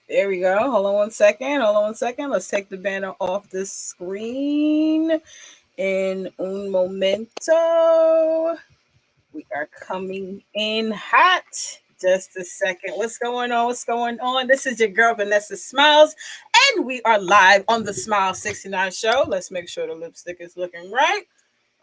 There we go. Hold on one second. Hold on one second. Let's take the banner off the screen. In un momento. We are coming in hot. Just a second. What's going on? What's going on? This is your girl, Vanessa Smilez, and we are live on the Smile 69 show. Let's make sure the lipstick is looking right.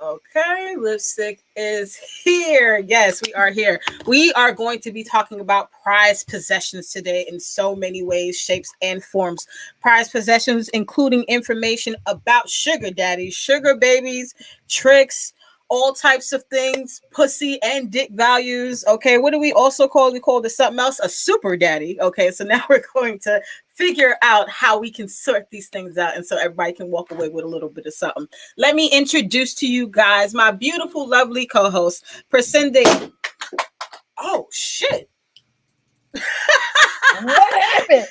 Okay, lipstick is here. Yes, we are here. We are going to be talking about prized possessions today in so many ways, shapes, and forms. Prized possessions, including information about sugar daddies, sugar babies, tricks, all types of things, pussy and dick values. Okay, what do we also call? We call this something else, a super daddy. Okay, so now we're going to figure out how we can sort these things out, and so everybody can walk away with a little bit of something. Let me introduce to you guys my beautiful, lovely co-host, Presende. Oh shit! What happened?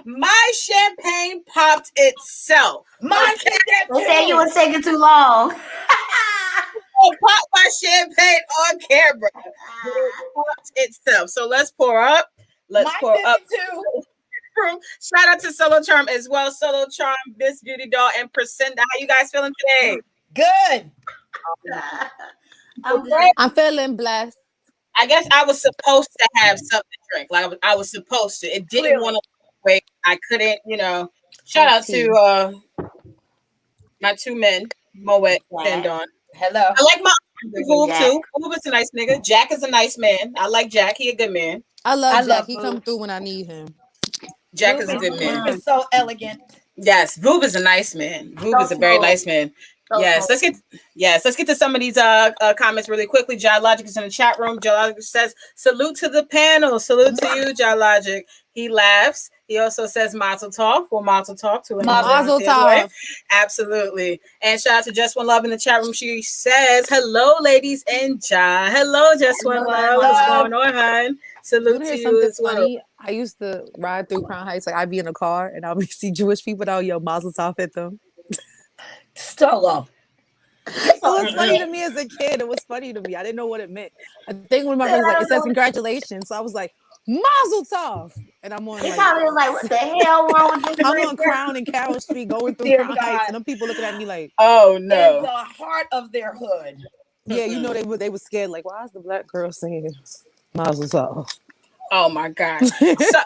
My champagne popped itself. Mine Okay. did that They said too. you was taking too long. I popped my champagne on camera. It popped itself. So let's pour up. Let's Mine pour did up. it too. Shout out to Solo Charm as well. Solo Charm, Miss Beauty Doll, and Presenda. How you guys feeling today? Good. I'm good. Okay. I'm feeling blessed. I guess I was supposed to have something to drink. Like I was supposed to. It didn't Clearly. want to wait. I couldn't, Shout out to my two men, Moet and Don. Hello. I like my Voov Jack. too. Voov is a nice nigga. Jack is a nice man. I like Jack. He a good man. I love I Jack. love He Boo. come through when I need him. Jack is a good man. It's so elegant. Yes, Voov is a nice man. Voov So is a very smooth. nice man. So Yes, smooth. let's get to some of these comments really quickly. Jai Logic is in the chat room. Jai Logic says, salute to the panel. Salute to you, Jai Logic. He laughs. He also says mazel tov. Well, mazel tov to anyone Mazel out there, right? tov. Absolutely. And shout out to Just One Love in the chat room. She says, hello, ladies and Jai. Hello, Just One Hello, Love. What's love. going on, hon? You Salute wanna to hear you something as well. funny? I used to ride through Crown Heights. Like I'd be in a car and I'll be see Jewish people and I'll yell Mazel Tov at them. Stella. It was funny to me as a kid. It was funny to me. I didn't know what it meant. I think one of my friends was like, it says congratulations. So I was like, Mazel Tov. And I'm on He like probably was like, what the hell wrong with this? I'm right on there? Crown and Carroll Street going through Dear Crown Heights God. and them people looking at me like, Oh, In no. the heart of their hood. yeah, you know they were scared. Like, why is the black girl singing Mazel Tov? Oh my gosh. So,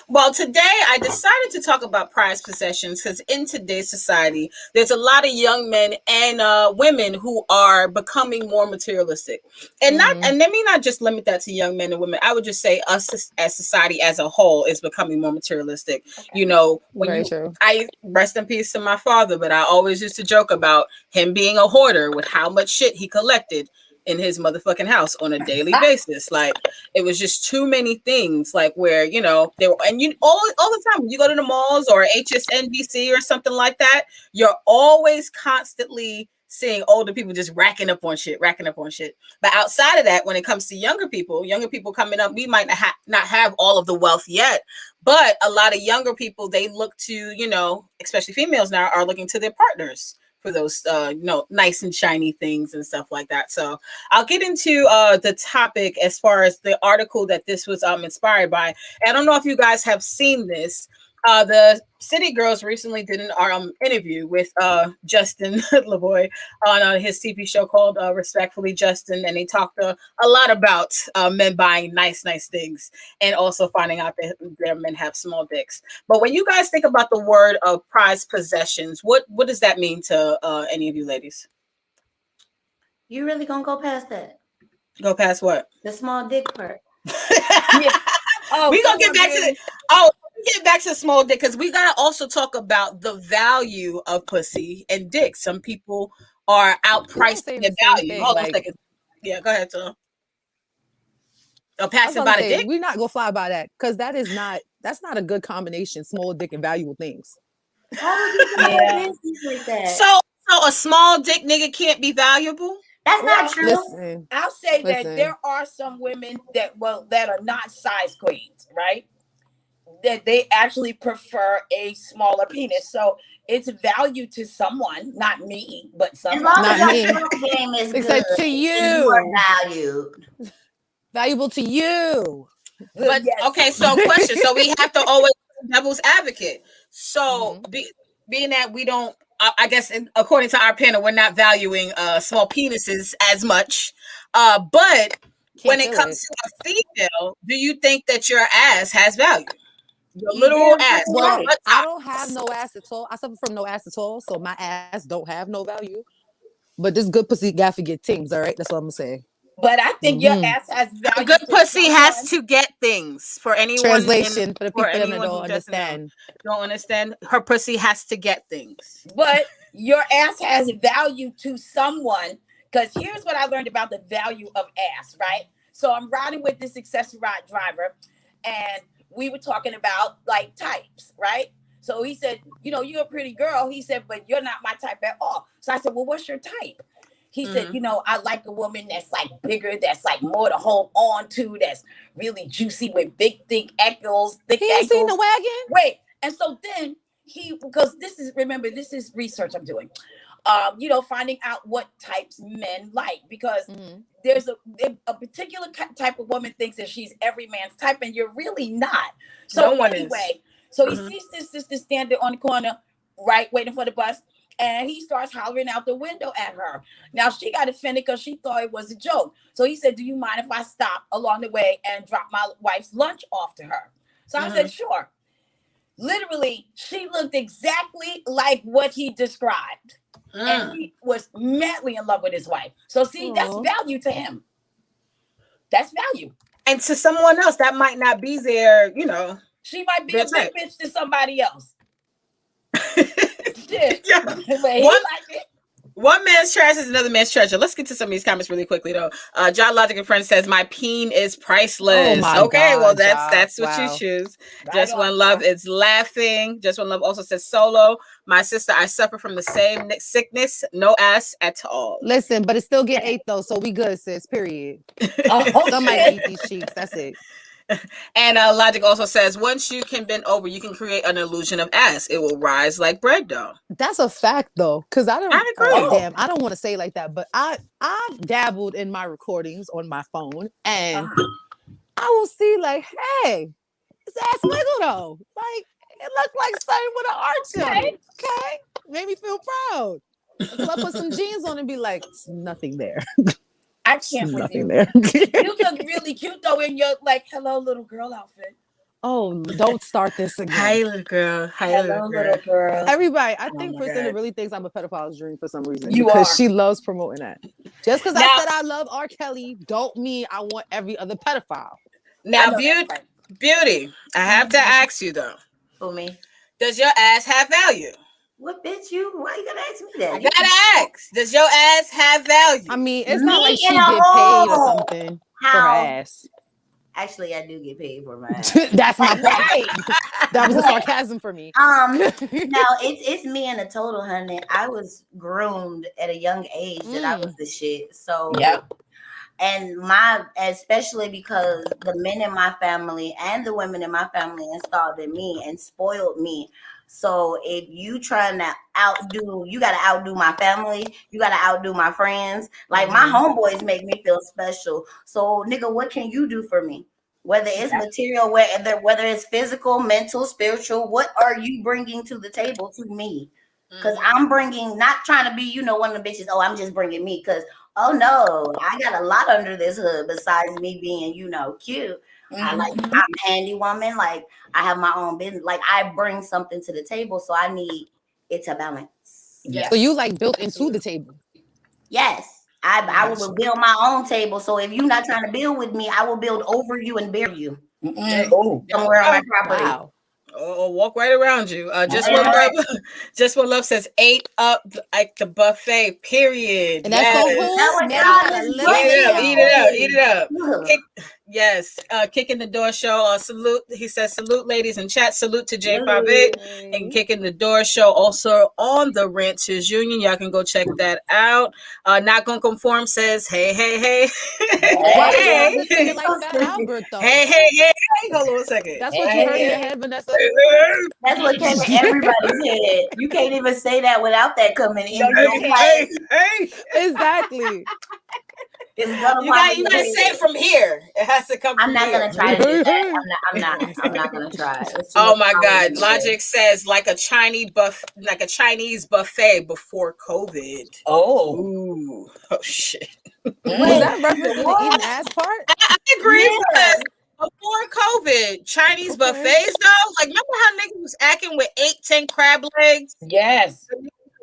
well, today I decided to talk about prized possessions because in today's society, there's a lot of young men and women who are becoming more materialistic. And and let me not just limit that to young men and women. I would just say us as society as a whole is becoming more materialistic. Okay. Very true. I rest in peace to my father, but I always used to joke about him being a hoarder with how much shit he collected in his motherfucking house on a daily basis. Like it was just too many things, like where they were, and all the time when you go to the malls or HSNBC or something like that, you're always constantly seeing older people just racking up on shit. But outside of that, when it comes to younger people coming up, we might not have all of the wealth yet, but a lot of younger people, they look to, especially females now, are looking to their partners for those nice and shiny things and stuff like that. So I'll get into the topic as far as the article that this was inspired by. I don't know if you guys have seen this, The City Girls recently did an interview with Justin LeBoy on his TV show called Respectfully Justin, and they talked a lot about men buying nice things and also finding out that their men have small dicks. But when you guys think about the word of prized possessions, what does that mean to any of you ladies? You really gonna go past that? Go past what? The small dick part. Yeah. Oh, We gonna come get on, back to Beauty. get back to small dick because we gotta also talk about the value of pussy and dick. Some people are outpriced saying their the same value. thing, Hold on a like- second. Yeah, go ahead, Tom. I was Passing about by to the say dick. we're not gonna fly by that because that's not a good combination. Small dick and valuable things. Why would you put Yeah. that business like that? So a small dick nigga can't be valuable. That's Well, not true. Listen, I'll say that Listen. there are some women that are not size queens, right? That they actually prefer a smaller penis. So it's value to someone, not me, but As someone. long Not as your me. sex game is Except good, to then you you. are valued. Valuable to you. But Yes. okay, so question. So we have to always be devil's advocate. So being that we don't, I guess according to our panel, we're not valuing small penises as much. But when it feel comes to a female, do you think that your ass has value? Your You literal damn ass. fucking Well, right. I don't have no ass at all. I suffer from no ass at all, so my ass don't have no value. But this good pussy got to get things. All right, that's what I'm gonna say. But I think your Mhm. ass has value. Good to pussy has someone. to get things for anyone. Translation for the For people that anyone don't who doesn't know, understand. don't understand. Her pussy has to get things. But your ass has value to someone. Because here's what I learned about the value of ass, right? So I'm riding with this accessory ride driver, and we were talking about like types, right? So he said, you're a pretty girl. He said, but you're not my type at all. So I said, well, what's your type? He said, I like a woman that's like bigger, that's like more to hold on to, that's really juicy with big, thick ankles, He ain't seen the wagon. Wait. And so then because this is research I'm doing. Finding out what types men like, because there's a particular type of woman thinks that she's every man's type, and you're really not. So No one anyway, so he sees this sister standing on the corner, right, waiting for the bus, and he starts hollering out the window at her. Now she got offended because she thought it was a joke. So he said, "Do you mind if I stop along the way and drop my wife's lunch off to her?" So I said, "Sure." Literally, she looked exactly like what he described. And he was madly in love with his wife. So see, that's value to him. That's value. And to someone else, that might not be their, She might be their a big type. bitch to somebody else. Shit. Yeah. But he One- liked it. One man's trash is another man's treasure. Let's get to some of these comments really quickly, though. John Logic and Friends says, "My peen is priceless." Oh my okay, well, God, that's John. what you Wow. choose. Right Just on, One Love John. is laughing. Just One Love also says, "Solo, my sister, I suffer from the same sickness, no ass at all." Listen, but it still get 8 though, so we good, sis. Period. Oh, Some might shit. eat these cheeks. That's it. And Logic also says, "Once you can bend over, you can create an illusion of ass. It will rise like bread dough." That's a fact though, because I don't. I agree. Damn, I don't want to say it like that, but I've dabbled in my recordings on my phone, and I will see like, hey, it's ass wiggle though. Like it looked like something with an arch on it. Okay, made me feel proud until I put some jeans on and be like, it's nothing there. I can't with Nothing you. there. You look really cute though in your like hello little girl outfit. Oh, don't start this again. Hi, little girl. Hi, Hello little girl. Everybody, I Oh think my Priscilla God. really thinks I'm a pedophile's dream for some reason. You because are. she loves promoting that. Just because Now- I said I love R. Kelly, don't mean I want every other pedophile. Now, know beauty, that's right. beauty. I have to ask you though: For me. does your ass have value? What bitch you? Why you gotta ask me that? I gotta ask: does your ass have value? I mean, it's not Me like she in get a paid or hole. something for her How? ass. Actually, I do get paid for my ass. That's my point. Right. That was a But, sarcasm for me. no, it's me in a total, honey. I was groomed at a young age that I was the shit. So Yeah. and especially because the men in my family and the women in my family installed in me and spoiled me. So if you trying to you gotta outdo my family, you gotta outdo my friends. Like my homeboys make me feel special. So nigga, what can you do for me? Whether it's material, whether it's physical, mental, spiritual, what are you bringing to the table to me? Because I'm bringing, not trying to be, one of the bitches. Oh, I'm just bringing me. Because no, I got a lot under this hood besides me being, cute. I'm handy woman. Like I have my own business. Like I bring something to the table, so I need it to balance. Yeah. So you like built into the table. Yes. I will build my own table. So if you're not trying to build with me, I will build over you and bear you somewhere on my property. Wow. Or walk right around you. Just what love says. Ate up like the buffet. Period. And that's Yes. so who? Now you gotta live Eat it up. Eat it up. Ugh. Yes. Kicking the door show. Salute. He says salute, ladies in chat. Salute to J58 and Kicking the Door show. Also on the Ranchers Union. Y'all can go check that out. Not Gonna Conform says hey. Why you have to say it like Fat Albert though? Hey. Hold on a second. That's what you heard in your head, Vanessa. That's what came in everybody's head. You can't even say that without that coming in. Hey. Exactly. You gotta say it from here. It has to come. I'm not gonna try to do that. I'm not gonna try. Oh my God! Logic says like a Chinese buffet before COVID. Oh Shit. Was that referencing the eating ass part? I agree because before COVID, Chinese buffets though. Like remember how niggas was acting with 8-10 crab legs? yes.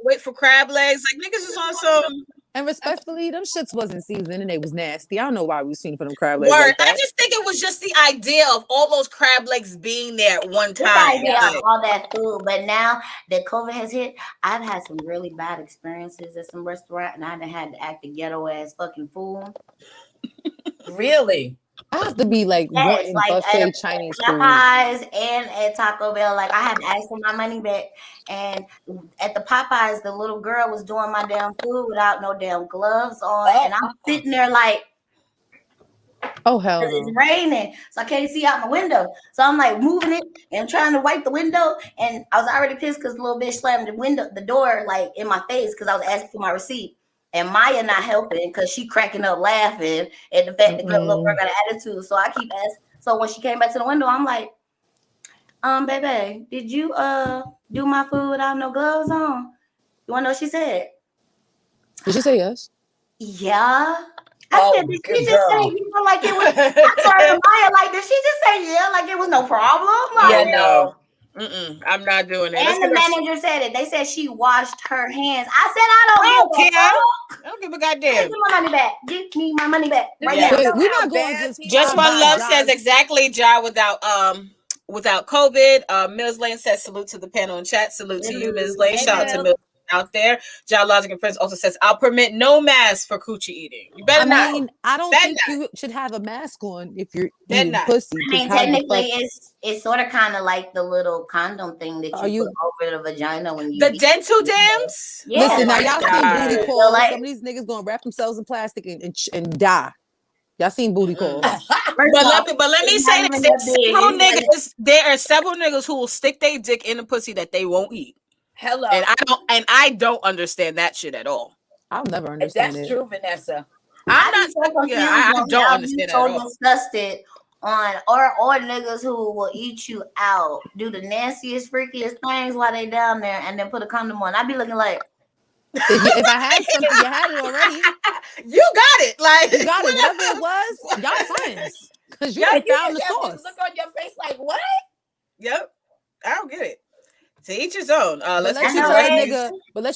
Wait for crab legs. Like niggas was on some. And respectfully, them shits wasn't seasoned and they was nasty. I don't know why we was seeing for them crab legs Word. like that. I just think it was just the idea of all those crab legs being there at one time. All that food, but now that COVID has hit, I've had some really bad experiences at some restaurant, and I done had to act a ghetto ass fucking fool. Really? I have to be like wanting buffet Chinese food. Popeyes and at Taco Bell, like I had to ask for my money back. And at the Popeyes, the little girl was doing my damn food without no damn gloves on, and I'm sitting there like, oh hell no. It's raining, so I can't see out my window. So I'm like moving it and trying to wipe the window, and I was already pissed because the little bitch slammed the door like in my face because I was asking for my receipt. And Maya not helping because she cracking up laughing at the fact that the little girl got an attitude. So I keep asking. So when she came back to the window, I'm like, baby, did you do my food without no gloves on? You wanna know what she said? Did she say yes? Yeah. I said, did she just say, like it was? I started Maya like, did she just say yeah, like it was no problem? Like, yeah, no. I'm not doing it. And the manager said it. They said she washed her hands. I said, I don't give a goddamn. Give me my money back. Give me my money back right now. We're not going to just one love says exactly, Ja, without COVID. Mills Lane says salute to the panel in chat. Salute to you, Ms. Lane. Shout out to Mills out there. Ja Logic and Friends also says, I'll permit no mask for coochie eating. You better not. I don't think you should have a mask on if you're eating pussy. I mean, technically, it's sort of kind of like the little condom thing that you put over the vagina when you the dental dams. Yeah. Listen, now y'all seen booty calls. Some of these niggas gonna wrap themselves in plastic and die. Y'all seen booty calls. But let me say this: there are several niggas who will stick their dick in a pussy that they won't eat. Hello. And I don't understand that shit at all. I'll never understand That's true, Vanessa. I don't understand that at all. Disgusted on or niggas who will eat you out, do the nastiest, freakiest things while they down there, and then put a condom on. I'd be looking like, if I had something, you had it already. You got it, like you got it. Whatever it was, y'all friends because you found the source. Look on your face like what? Yep, I don't get it. To each his own. Let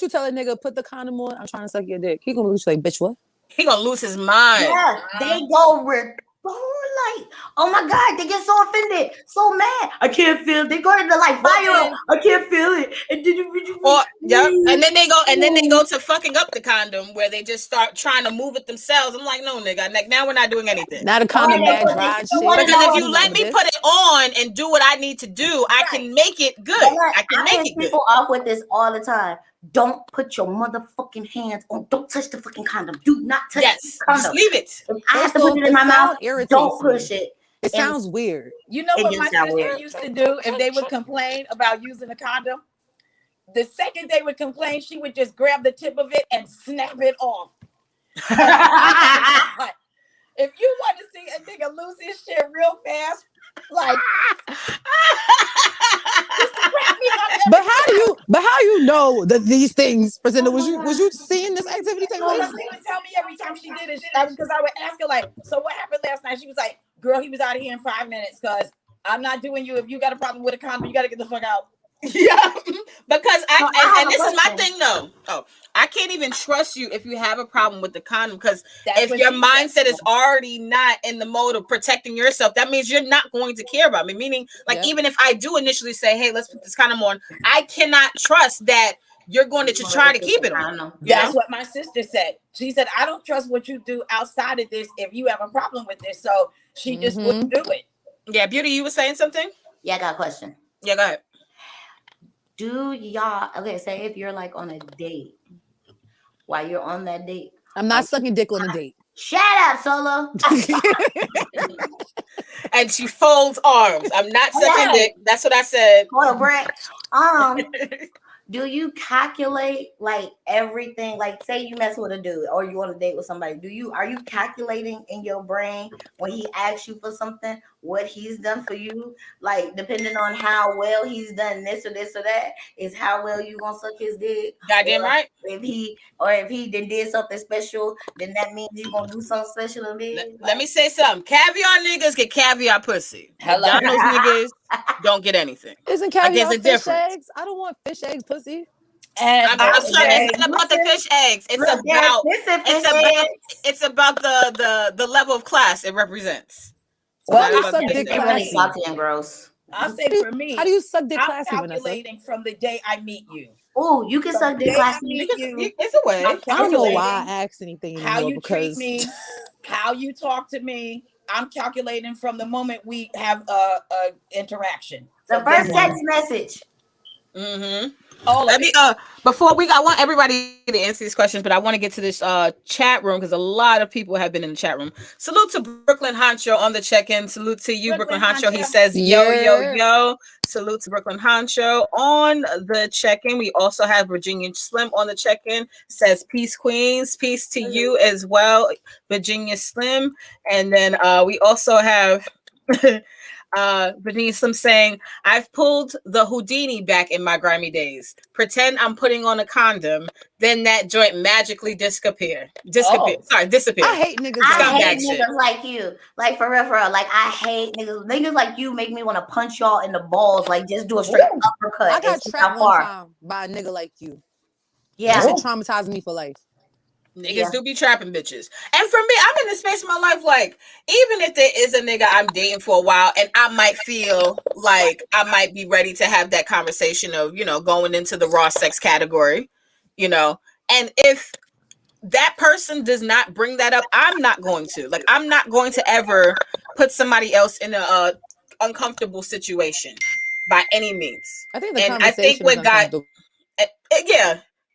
you tell a nigga put the condom on. I'm trying to suck your dick. He gonna lose like, bitch, what? He gonna lose his mind. Yeah, they go like, oh my God, they get so offended, so mad. I can't feel it. They go to the like fire. I can't feel it. And then they go to fucking up the condom where they just start trying to move it themselves. I'm like, no, nigga. Like now we're not doing anything. Not a condom bag ride shit. Because if you let me put it on and do what I need to do, I can make it good. I can make it good. People off with this all the time. Don't put your motherfucking hands on. Don't touch the fucking condom. Do not touch the condom. Just leave it. If I have to put it in my mouth, don't push it. It sounds weird. You know what my sister used to do if they would complain about using a condom? The second they would complain, she would just grab the tip of it and snap it off. If you want to see a nigga lose his shit real fast, like just crack me up But every how you know that these things presented? Oh my Was you seeing this activity take because place? she would tell me every time she did it. Because I would ask her like, "So what happened last night?" She was like, "Girl, he was out of here in 5 minutes. Because I'm not doing you. If you got a problem with a condom, you got to get the fuck out." Yeah, because So I have and a this is my question. thing though. Oh, I can't even trust you if you have a problem with the condom because That's if what your she said. mindset is already not in the mode of protecting yourself, that means you're not going to care about me. Meaning, like Yeah. even if I do initially say, "Hey, let's put this condom on," I cannot trust that you're going to try to keep it on. I don't know. You That's know? what my sister said. She said, "I don't trust what you do outside of this. If you have a problem with this," so she just wouldn't do it. Yeah, Beauty, you were saying something? Yeah, I got a question. Yeah, go ahead. Do y'all okay? Say if you're like on a date, while you're on that date, I'm not sucking dick on a date. shut up, Solo. And she folds arms. I'm not sucking Hello. dick. That's what I said. Spoil Brett. Do you calculate like everything? Like, say you mess with a dude or you on a date with somebody. Are you calculating in your brain when he asks you for something what he's done for you? Like, depending on how well he's done this or this or that, is how well you gonna suck his dick. Goddamn Or right. if he did something special, then that means you gonna do something special to me. Let me say something. Caviar niggas get caviar pussy. Hello. McDonald's niggas don't get anything. Isn't Like there's caviar a fish difference. eggs? I don't want fish eggs pussy. And I'm I sorry. say, It's not about the fish eggs. It's Look, they're about expensive it's fish about eggs. it's about the level of class it represents. It's well, How do you not suck about dick They're the really classy? salty and gross. I'll say for me, How do you suck dick I'm classy, Vanessa? calculating from the day I meet you. Oh, you can From suck the dick day I classy. meet you, It's a way. I'm I don't know why calculating I ask anything how anymore you treat because me, how you talk to me. I'm calculating from the moment we have a interaction. The From first day text one. message. Mm-hmm. All of Let me it. before I want everybody to answer these questions, but I want to get to this chat room because a lot of people have been in the chat room. Salute to Brooklyn Honcho on the check-in. Salute to you, Brooklyn Brooklyn Honcho. He Honcho. says yo, yo, yeah. yo. Salute to Brooklyn Honcho on the check-in. We also have Virginia Slim on the check-in. Says peace, queens. Peace to you as well, Virginia Slim. And then we also have Virginia Slim saying, I've pulled the Houdini back in my grimy days. Pretend I'm putting on a condom, then that joint magically disappear. Oh. Disappear. I hate niggas I like hate Scumbag shit. niggas like you. Like for real, for real. Like I hate niggas. Niggas like you make me want to punch y'all in the balls. Like just do a straight uppercut. I and got see trapped how one far. time by a nigga like you. Yeah. That shit traumatized me for life. Niggas Yeah. do be trapping bitches. And for me, I'm in the space of my life, like, even if there is a nigga I'm dating for a while and I might feel like I might be ready to have that conversation of, going into the raw sex category, and if that person does not bring that up, I'm not going to. Like, I'm not going to ever put somebody else in a uncomfortable situation by any means. I think the And I think conversation is what got uncomfortable.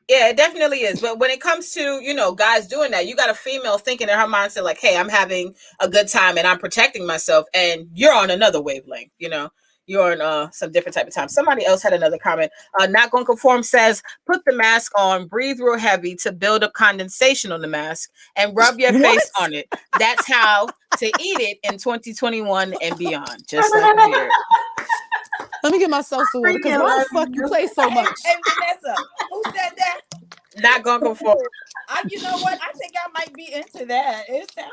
yeah, it definitely is. But when it comes to, guys doing that, you got a female thinking in her mindset, like, hey, I'm having a good time and I'm protecting myself. And you're on another wavelength, you're on some different type of time. Somebody else had another comment. Not Going to Conform says, put the mask on, breathe real heavy to build up condensation on the mask and rub your face on it. That's how to eat it in 2021 and beyond. Just like beer. Let me get myself some water because why the fuck you play so much? Hey, Vanessa, who said that? Not Going to Conform. You know what? I think I might be into that. It sounds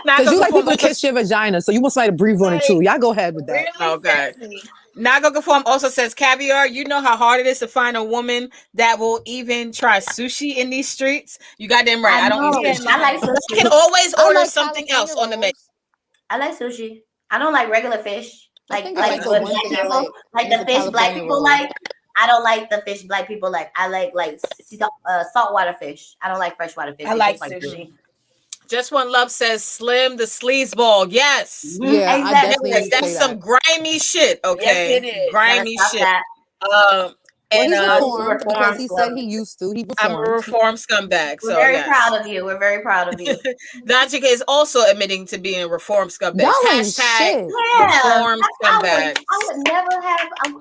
Because you like people to kiss your vagina, so you want somebody to breathe on it too. Y'all go ahead with that. really Okay. sexy. Not Going to Conform also says, Caviar, you know how hard it is to find a woman that will even try sushi in these streets? You got them right. I don't know. eat sushi. I like You sushi. can always I order like something California else on the menu. rolls. I like sushi. I don't like regular fish. I Like think I like the what one black thing I people like like is the the fish black California people roll. like. I don't like the fish black people like. I like saltwater fish. I don't like freshwater fish. I It like tastes sushi. Just One Love says, Slim the sleazeball. Yes. Yeah, I Exactly. definitely Yes, that's say some that. grimy shit, okay? Yes, it is. Gotta Grimy stop shit. that. Um, Well, And he's reformed because reformed he said slowly. he used to. He I'm a reformed. reformed scumbag. We're So very yes. proud of you. We're very proud of you. Dr. is also admitting to being a reformed scumbag. Y'all ain't Hashtag shit. Yeah, reformed I scumbag.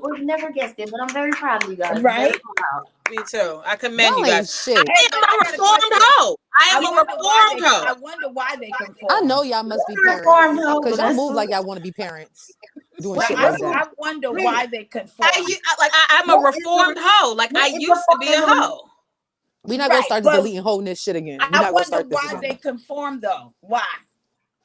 would never guess it, but I'm very proud of you guys. Right? Very proud. Me too. I commend Y'all you ain't guys. shit. I Hey, but am I a got a reformed question. hoe. I am a reformed hoe. I wonder why they conform. I know y'all must be You're a reformed parents hoe, because but y'all that's move cool. like y'all want to be parents, doing Well, shit like that. I wonder why they conform. I'm a reformed hoe. Like I used to be a hoe. We're not gonna start but deleting whole this shit again. We're I not gonna wonder start this why they again conform though. Why?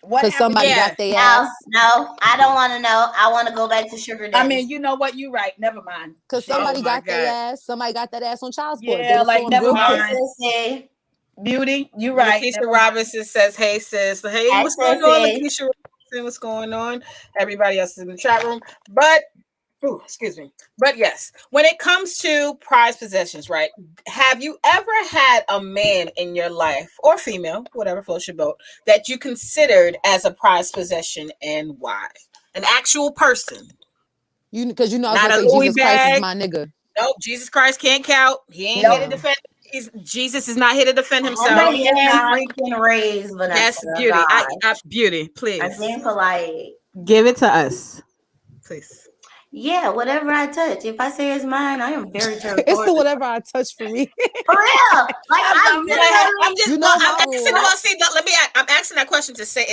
What because happened? somebody Yeah. got their No, ass. no, I don't want to know. I want to go back to sugar I daddy. mean, you know what? You're right. Never mind. Because Shit. somebody Oh my got their God. ass. Somebody got that ass on child support. They Yeah, was like feeling never real Hey, mind. sissy. Beauty, you're right. Lakeisha Never mind. Robinson says, "Hey sis, hey, Hey, what's going on, sissy. Lakeisha Robinson? What's going on? Everybody else is in the chat room, but." Ooh, excuse me. But yes, when it comes to prized possessions, right? Have you ever had a man in your life or female, whatever floats your boat, that you considered as a prized possession and why? An actual person, because you know I was not gonna a say Louis Jesus Christ is bag. my nigga. Nope, Jesus Christ can't count. He ain't here to No. defend. Jesus is not here to defend I'm himself. he is being not. freaking raised, Vanessa. Yes, beauty. Beauty, I'm please. being polite. Give it to us. Please. Yeah, whatever I touch. If I say it's mine, I am very It's territorial. the whatever I touch for me. For real. Like I love I'm just You know my I'm asking, rule. well, see, let me I'm asking that question to say,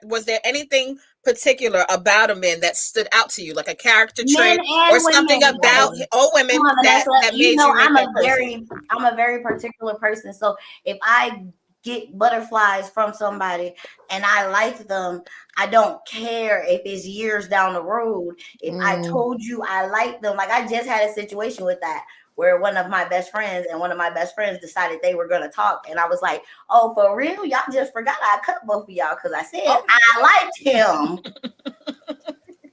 was there anything particular about a man that stood out to you, like a character men trait or and something women. about or women Come on, that Vanessa. You made know you make that person? I'm a very particular person. So if I get butterflies from somebody and I like them, I don't care if it's years down the road. If I told you I like them, like I just had a situation with that where one of my best friends decided they were gonna talk, and I was like, "Oh, for real? Y'all just forgot I cut both of y'all because I said I liked him."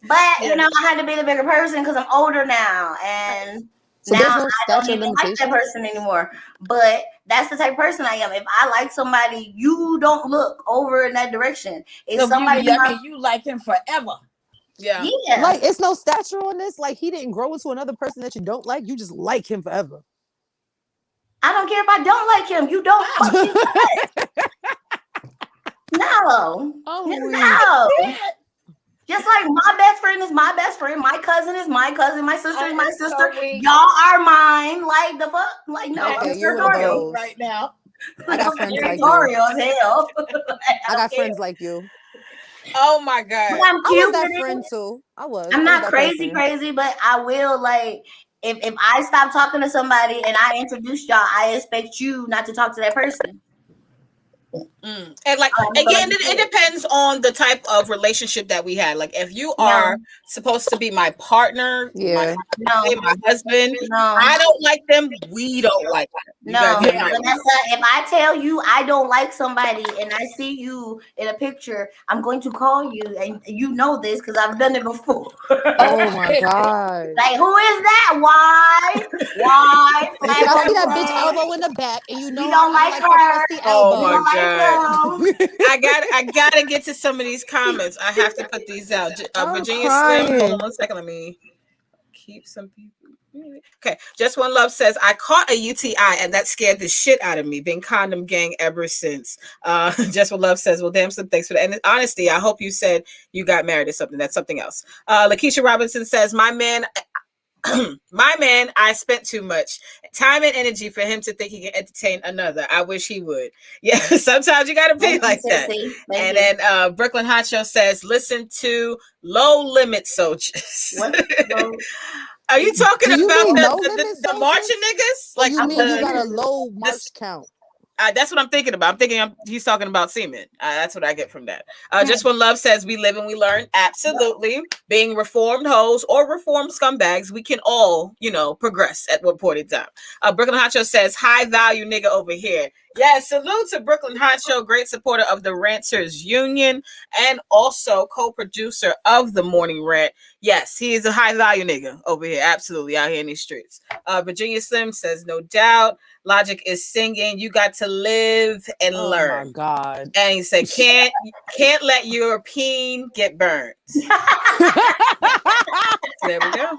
But you know, I had to be the bigger person because I'm older now, and So now there's no I don't statute even of like that limitations. person anymore. But that's the type of person I am. If I like somebody, you don't look over in that direction. If So somebody, beauty, I mean, you like him forever. Yeah. yeah, Like it's no statute on this. Like he didn't grow into another person that you don't like. You just like him forever. I don't care if I don't like him. You don't fucking no, I'm weak. no. Just like my best friend is my best friend, my cousin is my cousin, my sister is my sister. Y'all are mine. Like the fuck, like no, Okay, I'm you're one of territorial those. right now. I got I'm friends like you. territorial as hell. I got friends like you. Oh my God. But I'm I cute was that with friend it. too. I was. I'm I was not that crazy, person. but I will like if I stop talking to somebody and I introduce y'all, I expect you not to talk to that person. And like I feel again, like it depends on the type of relationship that we had. Like if you no, are supposed to be my partner, Yeah. my husband, no. I don't like them. We don't like them. You No, guys are Yeah. not. Vanessa, if I tell you I don't like somebody and I see you in a picture, I'm going to call you, and you know this because I've done it before. Oh my god. Like, who is that? Why? Why? You said I see that bitch elbow in the back, and you know We don't I like don't like her her. pussy Oh We my elbow. don't like them. I gotta get to some of these comments. I have to put these out. I'm Virginia Slim, hold crying. on 1 second. Let me keep some people. Okay, Just One Love says I caught a UTI and that scared the shit out of me. Been condom gang ever since. Just One Love says, well, damn, some thanks for that. And honesty, I hope you said you got married or something. That's something else. Lakeisha Robinson says, my man, I spent too much time and energy for him to think he can entertain another. I wish he would. Yeah, sometimes you gotta be like that. And then Brooklyn Honcho says, listen to Low Limit Soldiers. Are you talking Do you about mean no the limit marching soldiers? niggas? Or Like you mean you got a low march count? that's what I'm thinking about. I'm thinking he's talking about semen. That's what I get from that. Just When Love says we live and we learn. Absolutely. Being reformed hoes or reformed scumbags, we can all, progress at one point in time. Brooklyn Honcho says, high value nigga over here. Yeah, salute to Brooklyn Honcho, great supporter of the Ranters Union and also co-producer of the Morning Rant. Yes, he is a high value nigga over here. Absolutely, out here in these streets. Virginia Slim says, no doubt. Logic is singing, you got to live and learn. Oh my god. And he said, can't let your peen get burned. So there we go.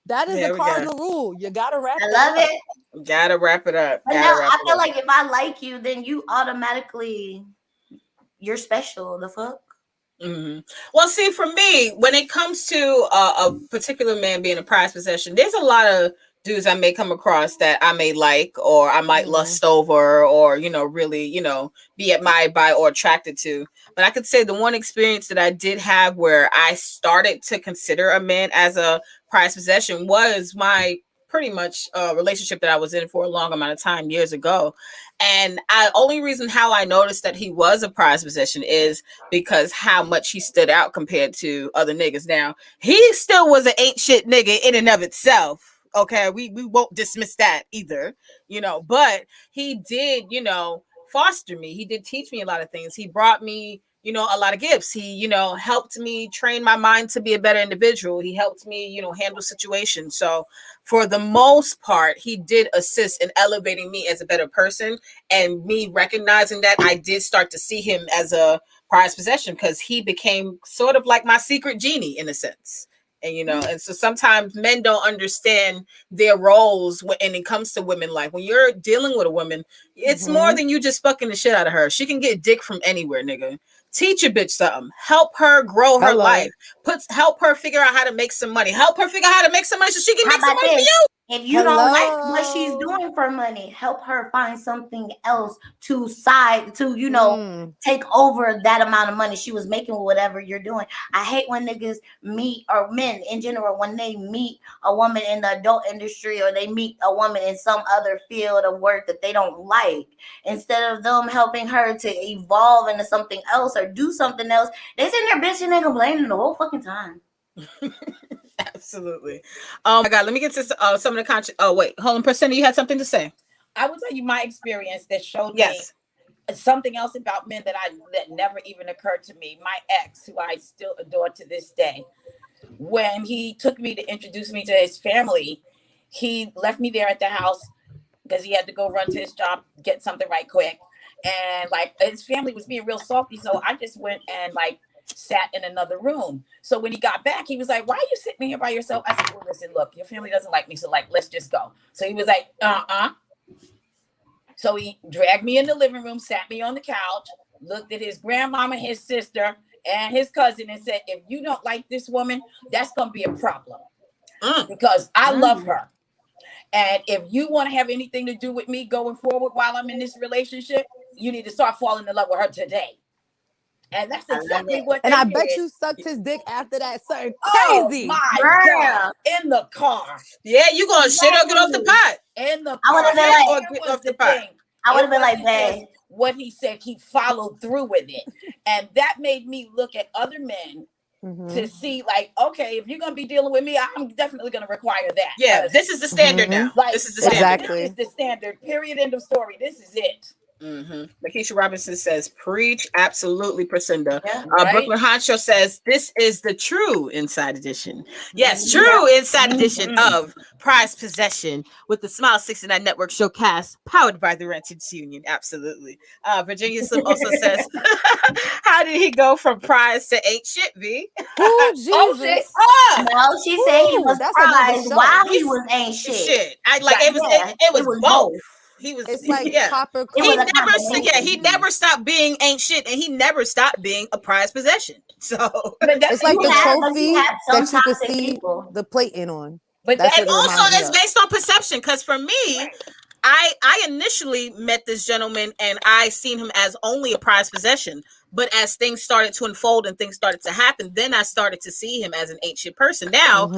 That is There the we go. cardinal rule. You gotta wrap I it love up. it. Gotta wrap it up. But no, Gotta wrap I it feel up. like if I like you, then you automatically you're special. The fuck? Mm-hmm. Well, see, for me, when it comes to a particular man being a prized possession, there's a lot of dudes I may come across that I may like, or I might lust over, or really, be admired by or attracted to. But I could say the one experience that I did have where I started to consider a man as a prized possession was my pretty much relationship that I was in for a long amount of time years ago. And only reason how I noticed that he was a prized possession is because how much he stood out compared to other niggas. Now, he still was an ain't shit nigga in and of itself. Okay, we won't dismiss that either, but he did, foster me. He did teach me a lot of things. He brought me, a lot of gifts. He, helped me train my mind to be a better individual. He helped me, handle situations. So for the most part, he did assist in elevating me as a better person, and me recognizing that, I did start to see him as a prized possession because he became sort of like my secret genie in a sense. And and so sometimes men don't understand their roles when it comes to women. Like when you're dealing with a woman, it's more than you just fucking the shit out of her. She can get dick from anywhere, nigga. Teach a bitch something. Help her grow her life. Help her figure out how to make some money. Help her figure out how to make some money so she can How make some about money for this? you. If you don't like what she's doing for money, help her find something else to take over that amount of money she was making with whatever you're doing. I hate when niggas meet, or men in general, when they meet a woman in the adult industry, or they meet a woman in some other field of work that they don't like. Instead of them helping her to evolve into something else or do something else, they sitting there bitching and complaining the whole fucking time. Absolutely. Oh my God. Let me get to some of the content. Oh, wait. Hold on. Priscilla, you had something to say? I will tell you my experience that showed Yes. me something else about men that never even occurred to me. My ex, who I still adore to this day, when he took me to introduce me to his family, he left me there at the house because he had to go run to his job, get something right quick. And like his family was being real salty. So I just went and like sat in another room. So when he got back, he was like, "Why are you sitting here by yourself?" I said, "Well, listen, look, your family doesn't like me. So like, let's just go." So he was like, So he dragged me in the living room, sat me on the couch, looked at his grandmama, his sister, and his cousin, and said, "If you don't like this woman, that's going to be a problem because I love her. And if you want to have anything to do with me going forward while I'm in this relationship, you need to start falling in love with her today." And that's exactly what and they I did. bet you sucked his dick after that. Something Oh crazy. my God. In the car. Yeah, you gonna shit or get off the pot. In the car. I would have been like, get off the pot. I would have been like, babe. What he said, he followed through with it. And that made me look at other men to see, like, okay, if you're gonna be dealing with me, I'm definitely gonna require that. Yeah, this is the standard now. Like, this is the standard. Exactly. This is the standard. Period. End of story. This is it. Lakeisha Robinson says, "Preach, absolutely, Priscinda." Yeah, Brooklyn Honcho says, "This is the true Inside Edition." Yes, true Inside Edition of Prized Possession with the Smile 69 Network Showcast, powered by the Renters Union. Absolutely. Virginia Slim also says, "How did he go from prize to ain't shit, V?" Oh, Jesus. No, she said he was prized while he was ain't shit. I like it was both. He was like copper. He never stopped being ain't shit, and he never stopped being a prized possession. So it's like the trophy that you could see the plating on. But that's and also it's based on perception. Because for me, I initially met this gentleman and I seen him as only a prized possession. But as things started to unfold and things started to happen, then I started to see him as an ain't shit person. Now,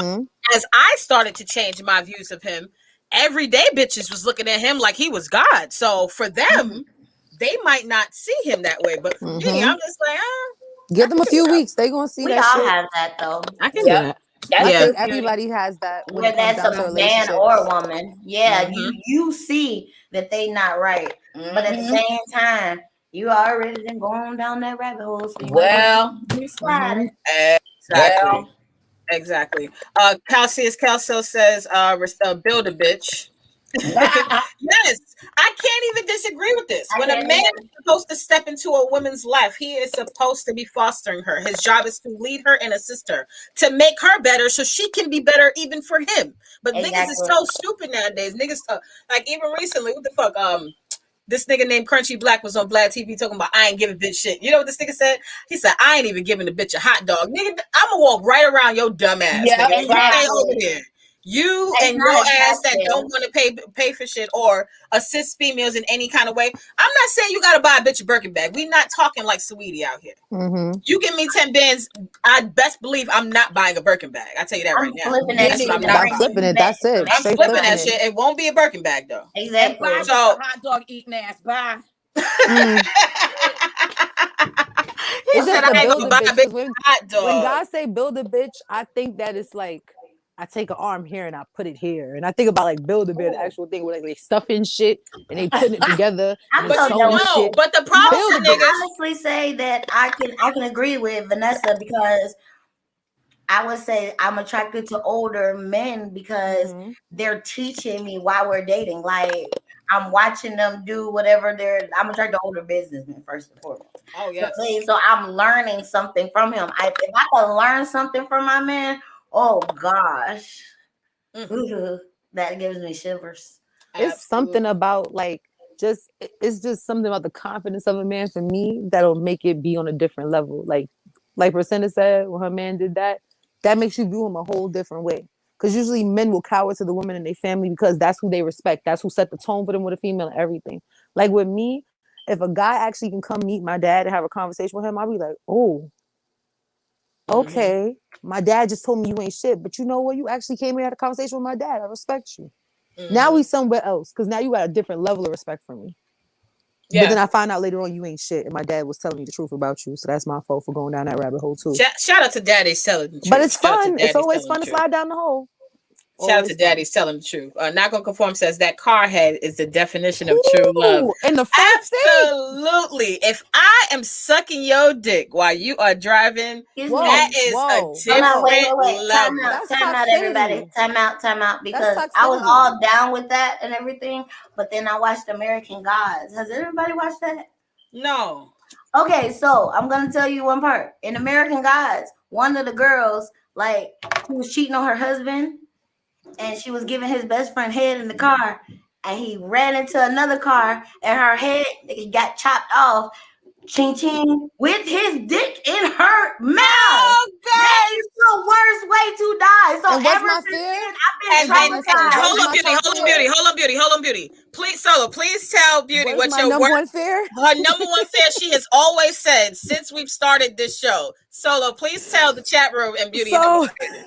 as I started to change my views of him, everyday bitches was looking at him like he was God. So for them, they might not see him that way. But for me, I'm just like, give them a few weeks. They gonna see we that all shit. have that though. I can do that. I think everybody has that. Whether that's a man or a woman. Yeah, you see that they not right. But at the same time, you already been going down that rabbit hole. So you sliding. Exactly. Exactly. Calcius Kelso says, build a bitch. Yes, I can't even disagree with this. I When a can't man either. is supposed to step into a woman's life, he is supposed to be fostering her. His job is to lead her and assist her to make her better so she can be better even for him. But niggas is Exactly. so stupid nowadays. Niggas, like even recently, what the fuck? This nigga named Crunchy Black was on Vlad TV talking about I ain't giving bitch shit. You know what this nigga said? He said, I ain't even giving the bitch a hot dog. Nigga, I'ma walk right around your dumb ass, Yep, nigga. You stay bye. over Exactly. there. You It's and not your ass that attractive. don't want to pay for shit or assist females in any kind of way. I'm not saying you gotta buy a bitch a Birkin bag. We not talking like Sweetie out here. Mm-hmm. You give me 10 bands, I best believe I'm not buying a Birkin bag. I tell you that I'm right now. flipping Me that That's what shit I'm neither. and not I'm buying. flipping bringing it. back That's it. I'm some Straight flipping flipping that it. shit. It won't be a Birkin bag though. And Exactly. bye, just So a hot dog eating ass. Bye. Mm. he It's said just the I ain't build gonna a buy a bitch. big Because hot when dog. God say build a bitch, I think that it's like I take an arm here and I put it here, and I think about like build a bitch, the actual thing where like they stuffing shit and they putting it together and I'm they But so sewing done. no, shit. but the You know, problem Build a with I can niggas, bitch. honestly say that I can agree with Vanessa because I would say I'm attracted to older men because Mm-hmm. they're teaching me while we're dating. Like I'm watching them do whatever I'm attracted to older businessmen first and foremost. oh So yes. so I'm learning something from him. If I can learn something from my man, oh gosh, Mm-hmm. that gives me shivers. It's Absolutely. something about like it's just something about the confidence of a man for me that'll make it be on a different level. Like Priscilla said when her man did that, that makes you view him a whole different way. Because usually men will cower to the women in their family because that's who they respect. That's who set the tone for them with a female and everything. Like with me, if a guy actually can come meet my dad and have a conversation with him, I'll be like, oh, Mm-hmm. okay. My dad just told me you ain't shit, but you know what? You actually came here and had a conversation with my dad. I respect you. Now Mm-hmm. we somewhere else because now you got a different level of respect for me. But Yeah. then I find out later on you ain't shit, and my dad was telling me the truth about you, so that's my fault for going down that rabbit hole too. Shout out to Daddy's telling the But truth. it's Shout out to fun. It's Daddy's always telling the fun to truth. slide down the hole. Shout out to Always fun. Daddy's telling the truth. Not gonna conform says that car head is the definition of true love. Ooh, in the front seat. Absolutely. If I am sucking your dick while you are driving, Excuse that Whoa, me. is a whoa, Hold on, wait, whoa. different wait, wait. level. That's Time out, everybody. toxicity. Time out, That's because I was toxicity. all down with that and everything, but then I watched American Gods. Has everybody watched that? No. Okay, so I'm gonna tell you one part. In American Gods, one of the girls, like, she was cheating on her husband, and she was giving his best friend head in the car, and he ran into another car, and her head got chopped off, ching ching, with his dick in her mouth. Oh That God. is the worst way to die. So And what's ever my since fear? then, I've been And And Vanessa, what traumatized. is my top fear? hold on, beauty. Please, Solo, please tell Beauty What is what my your number work. one fear? Her number one fear, she has always said since we've started this show. Solo, please tell the chat room and Beauty your number So one fear.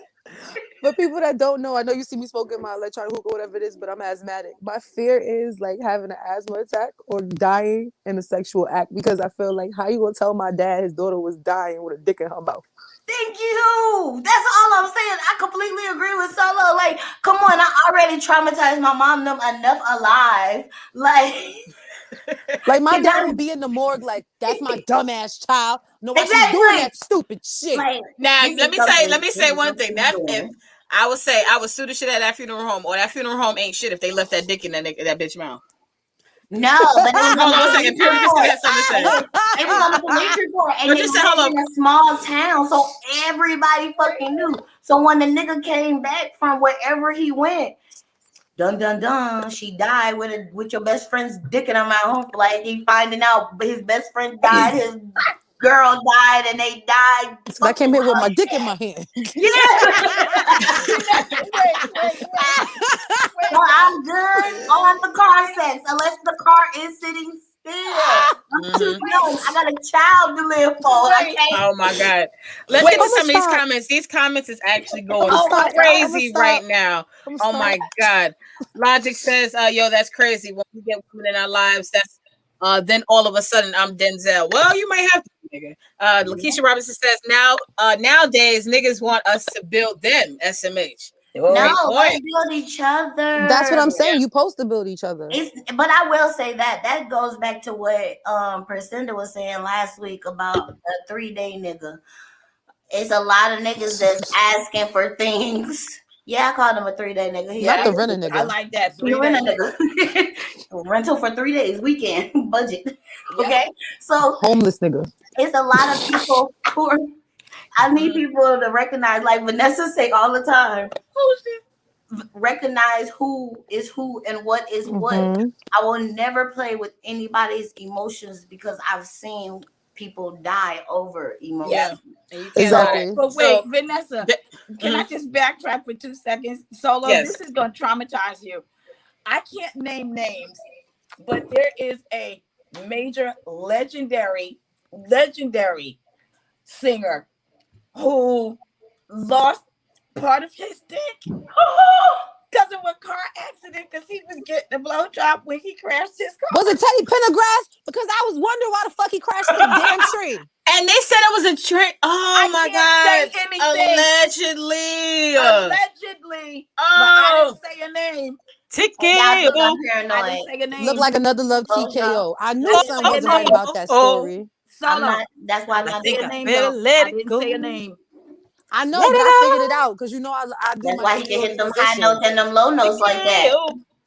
for people that don't know, I know you see me smoking my electronic hookah, whatever it is, but I'm asthmatic. My fear is like having an asthma attack or dying in a sexual act because I feel like how you gonna tell my dad his daughter was dying with a dick in her mouth? Thank you. That's all I'm saying. I completely agree with Solo. Like, come on, I already traumatized my mom them enough alive. Like, Like my can dad I, would be in the morgue, like that's my dumbass child. Know why she's doing exactly. that stupid shit. Like, Now, this is something. let me This say is one something thing. she's That if doing. I would say I would sue the shit at that funeral home, or that funeral home ain't shit if they left that dick in that bitch mouth. No, but it was on Hold the on one second. police Beauty just report. had something to say. Hey, it was on the police report, and But they just say lived hello. in a small town, so everybody fucking knew. So when the nigga came back from wherever he went, dun dun dun, she died with your best friend's dick in her mouth. Like he finding out his best friend died, his girl died, and they died So I fucking came here with my like dick in that. my hand. Yeah. So I'm good on the car sex unless the car is sitting still. I'm too Mm-hmm. young. I got a child to live for. I Wait, can't. Oh my God. Let's wait. get to I'ma some of these stop. comments. These comments is actually I'ma going Oh my stop. God. I'ma crazy right stop. now. I'ma Oh stop. my God. Logic says, yo, that's crazy. When we get women in our lives, that's then all of a sudden I'm Denzel. Well, you might have to, nigga. Lakeisha Robinson says, nowadays niggas want us to build them, SMH. No, Great Oh, let's point. build each That's what other. I'm Yeah. saying. You supposed to build each other. But I will say that goes back to what Percinda was saying last week about a 3-day nigga. It's a lot of niggas that's asking for things. Yeah, I called him a 3-day nigga. Not yeah, the rental I nigga. like that He 3 rent a days. nigga. rental for 3 days, weekend budget. Yep. Okay, so Homeless nigga. it's a lot of people who are. I need people to recognize, like Vanessa say all the time, recognize who is who and what is what. Mhm. I will never play with anybody's emotions because I've seen people die over emotions. Yeah, and you can't Exactly. lie. But wait, Vanessa, can I Mhm. just backtrack for 2 seconds? Solo, Yes. this is going to traumatize you. I can't name names, but there is a major legendary singer who lost part of his dick because of a car accident because he was getting a blowjob when he crashed his car. Was it Teddy Pendergrass? Because I was wondering why the fuck he crashed the damn tree. And they said it was a trick. Oh I my can't god! say anything. Allegedly. Allegedly, but I didn't say a name. Ticket. Y'all think I'm I paranoid. didn't say a name. Looked like another love Oh, TKO. I knew I Oh, something didn't say wasn't a right name. about that story. I'm Solo. not. That's why I'm I not didn't doing say a it. name better though. let I it didn't go. say a name. I know, Let but it I out. figured it out because you know I do That's my why he can hit intuitive them high positions. notes and them low notes like that.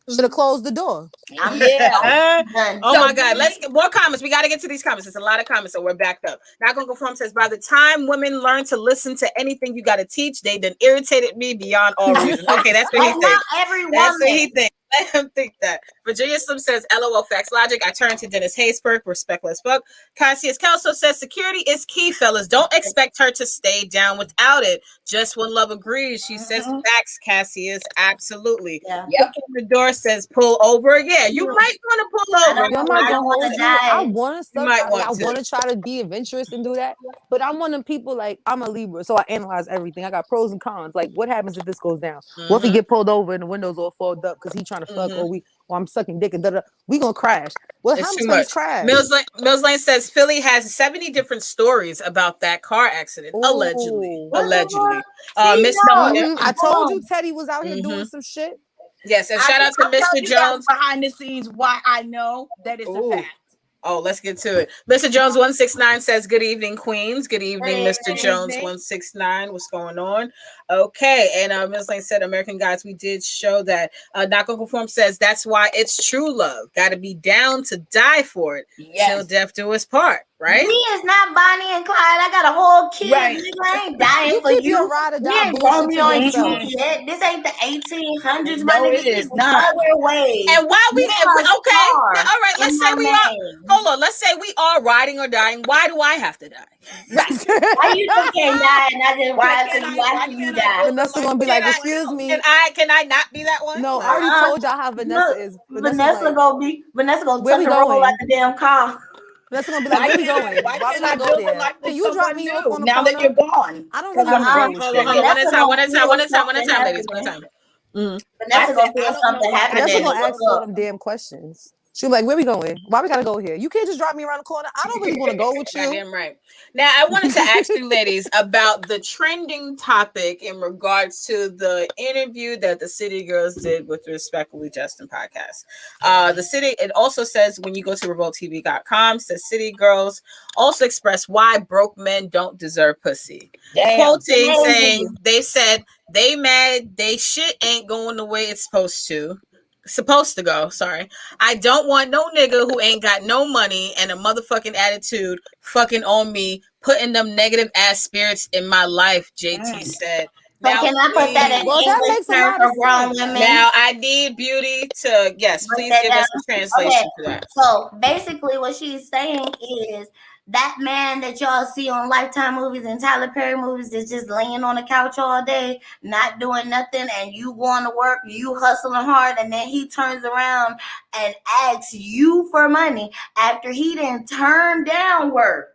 Should have closed the door. I'm Yeah. done. Oh So my do God. we- Let's get more comments. We got to get to these comments. It's a lot of comments, so we're backed up. Not Gonna Conform says, by the time women learn to listen to anything you got to teach, they done irritated me beyond all reason. Okay, that's what he That's thinks. not every That's what he woman. thinks. Let him think that. Virginia Slim says, LOL Facts Logic. I turn to Dennis Haysbert, respectless fuck. Cassius Kelso says, security is key, fellas. Don't expect her to stay down without it. Just when love agrees. She says, facts, Cassius. Absolutely. Yeah. Yep. The door says, pull over. Yeah, you might want to pull I over. don't Yo, I'm know. not I gonna don't want hold to you. I die. want to You stuff. might I want to. want to try to be adventurous and do that. But I'm one of them people, like, I'm a Libra, so I analyze everything. I got pros and cons. Like, what happens if this goes down? What if he get pulled over and the windows all fogged up because he trying to fuck, or I'm sucking dick and da da? We gonna crash. Well, how It's much too for this much. crash? Mills Lane says Philly has 70 different stories about that car accident. Allegedly. Ooh. What's the Allegedly. See, Miss no. No. I told you Boom. Teddy was out here doing some shit. Yes, and shout out to I'll tell Mr. you guys Jones. behind the scenes why I know that it's a Ooh. fact. Oh, let's get to it. Mr. Jones 169 says, good evening, Queens. Good evening, Hey, Mr. Jones 169. What's going on? Okay. And Ms. Lane said, American Guys, we did show that. Not Gonna Conform says, that's why it's true love. Got to be down to die for it. Yes. Till death do us part, right? We is not Bonnie and Clyde. I got a whole kid. Right. Nigga, I ain't dying You for keep you. your ride or We die ain't bullshit Romeo to and yourself. Juliet. This ain't the 1800s, my No, nigga. it This is is not. nowhere way. And while we, You have okay, car now, all right, let's in say my we are, name. hold on, let's say we are riding or dying. Why do I have to die? Why you just can't die and I just Why ride for can't you I? Why after you can't I die? go Vanessa through gonna be life like, with excuse someone me. Can I not be that one? No, Like, I already told y'all how Vanessa Look, is. Vanessa Like, gonna where touch we and roll going? like the damn car. Vanessa gonna be else? like, where we going? Why Why we can't I gotta go build a there? life Can with you drop someone me off new on the now that corner? you're gone? I don't Because really I'm wanna very go with hold you. on, one at a Vanessa time, one gonna at a time, feel one at a time, one at a something time, ladies, one at a happening. time. Vanessa I gonna said, feel I don't know something why. happening. Vanessa And gonna look ask all up. them damn questions. She'll be like, where we going? Why we gotta go here? You can't just drop me around the corner. I don't really want to go with you. Goddamn right. Now, I wanted to ask you, ladies, about the trending topic in regards to the interview that the City Girls did with the Respectfully Justin podcast. The City, it also says when you go to revolttv.com, says City Girls also express why broke men don't deserve pussy. Damn. Quoting, Crazy. saying, they said, they mad, they shit ain't going the way it's supposed to go. Sorry. I don't want no nigga who ain't got no money and a motherfucking attitude fucking on me, putting them negative ass spirits in my life, JT said. So Now, can I put that in Well, that English makes a terms lot for of grown sense. women? now I need Beauty to, yes, Put please that give us down. a translation for that. So basically, what she's saying is that man that y'all see on Lifetime movies and Tyler Perry movies is just laying on the couch all day, not doing nothing, and you going to work, you hustling hard, and then he turns around and asks you for money after he didn't turn down work.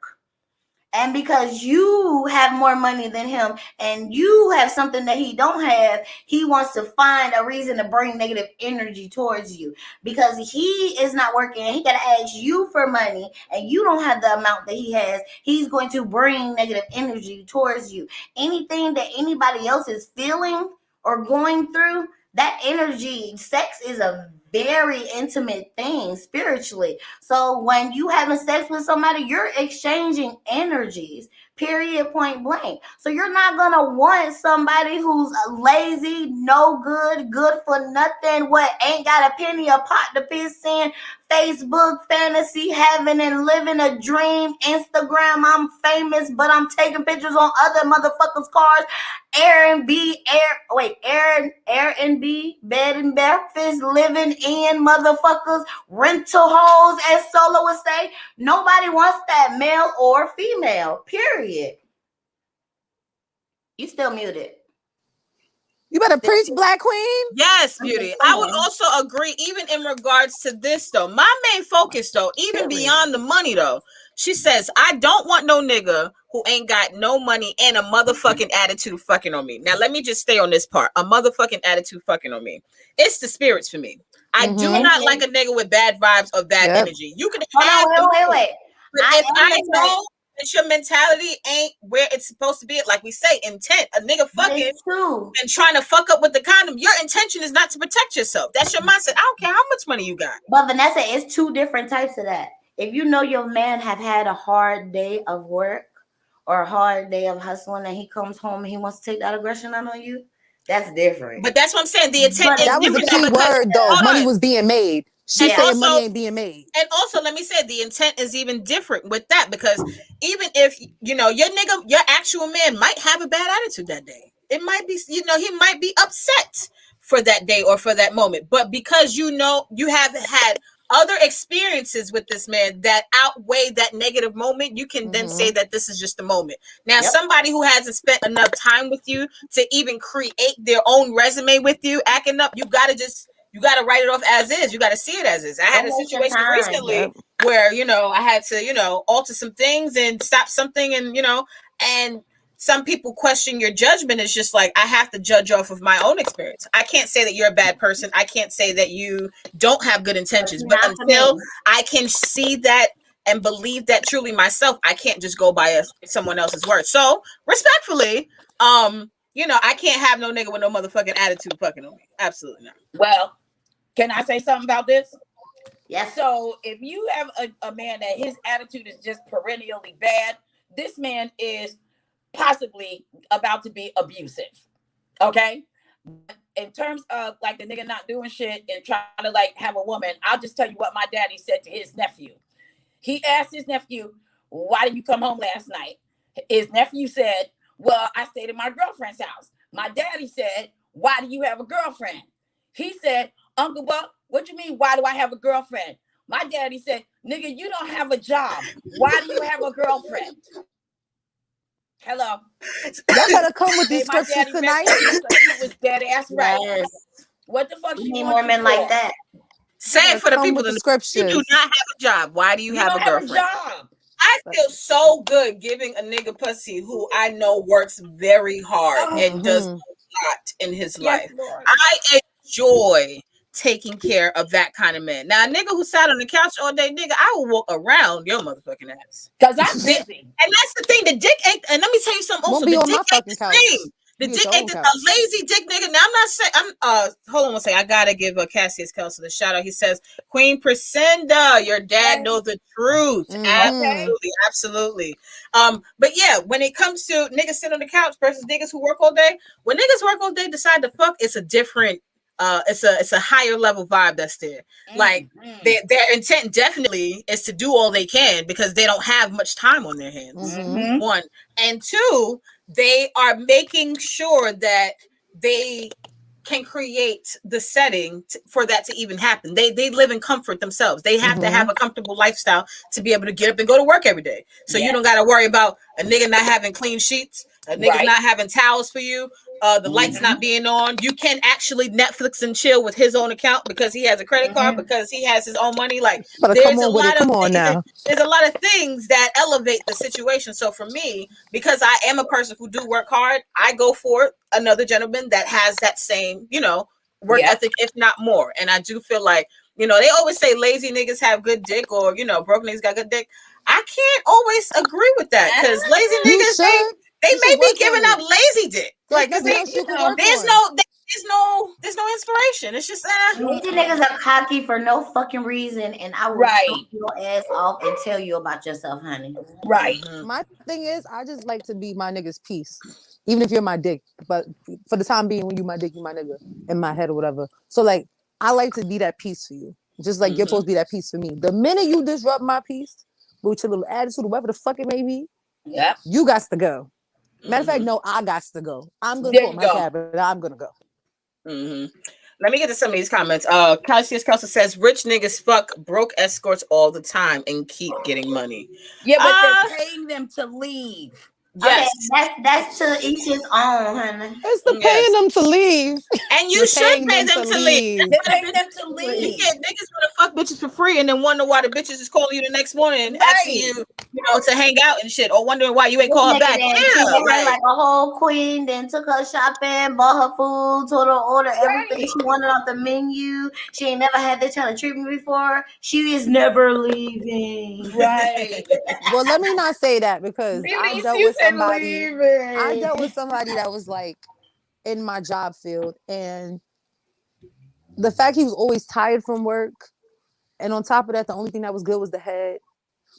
And because you have more money than him and you have something that he don't have, he wants to find a reason to bring negative energy towards you. Because he is not working and he got to ask you for money and you don't have the amount that he has, he's going to bring negative energy towards you. Anything that anybody else is feeling or going through, that energy, sex is a very intimate thing spiritually. So when you having sex with somebody, you're exchanging energies. Period, point blank. So you're not gonna want somebody who's lazy, no good, good for nothing, what ain't got a penny a pot to piss in, Facebook fantasy, having and living a dream, Instagram, I'm famous, but I'm taking pictures on other motherfuckers' cars, Airbnb, bed and breakfast, living in motherfuckers, rental homes, as Solo would say. Nobody wants that, male or female. Period. You still muted. You better preach, Black Queen. Yes, Beauty. I would also agree, even in regards to this, though. My main focus, though, even beyond the money, though, she says, I don't want no nigga who ain't got no money and a motherfucking attitude fucking on me. Now, let me just stay on this part. A motherfucking attitude fucking on me. It's the spirits for me. I do not like a nigga with bad vibes or bad energy. You can have wait. But if I know that your mentality ain't where it's supposed to be, like we say, intent, a nigga fucking and trying to fuck up with the condom, your intention is not to protect yourself. That's your mindset. I don't care how much money you got. But Vanessa, it's two different types of that. If you know your man have had a hard day of work or a hard day of hustling and he comes home and he wants to take that aggression out on you, that's different. But that's what I'm saying. The intent is that was the key word, though. Money was being made. She said money ain't being made. And also, let me say, the intent is even different with that, because even if, you know, your nigga, your actual man might have a bad attitude that day. It might be, you know, he might be upset for that day or for that moment. But because you know you have had other experiences with this man that outweigh that negative moment, you can then say that this is just a moment. Now, somebody who hasn't spent enough time with you to even create their own resume with you, acting up, you got to write it off as is. You got to see it as is. I had a situation recently where, you know, I had to, you know, alter some things and stop something, and, you know, and some people question your judgment. It's just like, I have to judge off of my own experience. I can't say that you're a bad person. I can't say that you don't have good intentions, but until I can see that and believe that truly myself, I can't just go by someone else's word. So respectfully, you know, I can't have no nigga with no motherfucking attitude fucking on me. Absolutely not. Well, can I say something about this? Yes. So if you have a man that his attitude is just perennially bad, this man is possibly about to be abusive. Okay? In terms of like the nigga not doing shit and trying to like have a woman, I'll just tell you what my daddy said to his nephew. He asked his nephew, why did you come home last night? His nephew said, well, I stayed at my girlfriend's house. My daddy said, why do you have a girlfriend? He said, Uncle Buck, what you mean, why do I have a girlfriend? My daddy said, nigga, you don't have a job. Why do you have a girlfriend? Hello. Y'all better come with these scriptures tonight. He was dead ass right. Yes. What the fuck? You need more men like that. Say it for the people in the scriptures. You do not have a job. Why do you have a girlfriend? Job. I feel so good giving a nigga pussy who I know works very hard and does a lot in his life. Lord. I enjoy taking care of that kind of man. Now, a nigga who sat on the couch all day, nigga, I will walk around your motherfucking ass. Because I'm busy. And that's the thing. The dick ain't, and let me tell you something also. The dick ain't the same. The dick ain't a lazy dick nigga. Now, I'm not saying, hold on one second. I gotta give Cassius Kelso the shout out. He says, Queen Priscinda, your dad knows the truth. Absolutely. But yeah, when it comes to niggas sit on the couch versus niggas who work all day, when niggas work all day, decide to fuck, it's a different, it's a higher level vibe that's there. Like their intent definitely is to do all they can because they don't have much time on their hands. One. And two, they are making sure that they can create the setting for that to even happen. They live in comfort themselves. They have to have a comfortable lifestyle to be able to get up and go to work every day. So you don't got to worry about a nigga not having clean sheets, a nigga not having towels for you, the lights not being on. You can actually Netflix and chill with his own account because he has a credit card, because he has his own money. Like there's a lot of things that elevate the situation. So for me, because I am a person who do work hard, I go for another gentleman that has that same, work ethic, if not more. And I do feel like, they always say lazy niggas have good dick, or broke niggas got good dick. I can't always agree with that because lazy niggas they may be giving up lazy dick. Like there's there's no inspiration. It's just These niggas are cocky for no fucking reason, and I will Right. chop your ass off and tell you about yourself, honey. Right. My thing is, I just like to be my nigga's piece, even if you're my dick. But for the time being, when you my dick, you my nigga in my head or whatever. So like, I like to be that piece for you, just like you're supposed to be that piece for me. The minute you disrupt my piece with your little attitude or whatever the fuck it may be, Yep. you got to go. Matter of fact, no, I got to go. I'm gonna There call you my go. cab, but I'm gonna go. Let me get to some of these comments. Cassius Kelsa says rich niggas fuck broke escorts all the time and keep getting money. Yeah, but they're paying them to leave. Yes. Okay, that's to each his own, honey. It's the Yes. paying them to leave. And you You're should paying pay them them to to leave. leave. They're paying them to You leave. get niggas want to fuck bitches for free and then wonder why the bitches is calling you the next morning asking you, to hang out and shit, or wondering why you ain't called back. Treated her like a whole queen, then took her shopping, bought her food, told her to order everything she wanted off the menu. She ain't never had this kind of treatment before. She is never leaving. Right. Well, let me not say that because I Beauty, dealt you with said somebody. leaving. I dealt with somebody that was like in my job field, and the fact he was always tired from work, and on top of that, the only thing that was good was the head.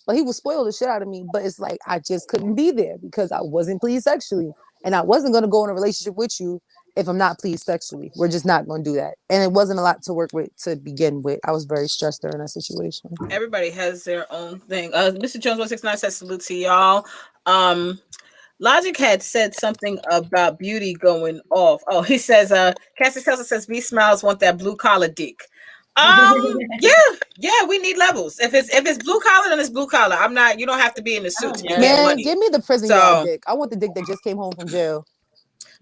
But he would spoil the shit out of me. But it's like I just couldn't be there because I wasn't pleased sexually, and I wasn't going to go in a relationship with you if I'm not pleased sexually. We're just not going to do that. And it wasn't a lot to work with to begin with. I was very stressed during that situation. Everybody has their own thing. Mr. Jones 169 says salute to y'all. Logic had said something about beauty going off. Oh, he says, Cassius Kelsa says, B Smiles want that blue collar dick. Yeah, we need levels. If it's blue collar, then it's blue collar. I'm not. You don't have to be in the suit to be getting Man, money. give me the prison yard dick. I want the dick that just came home from jail.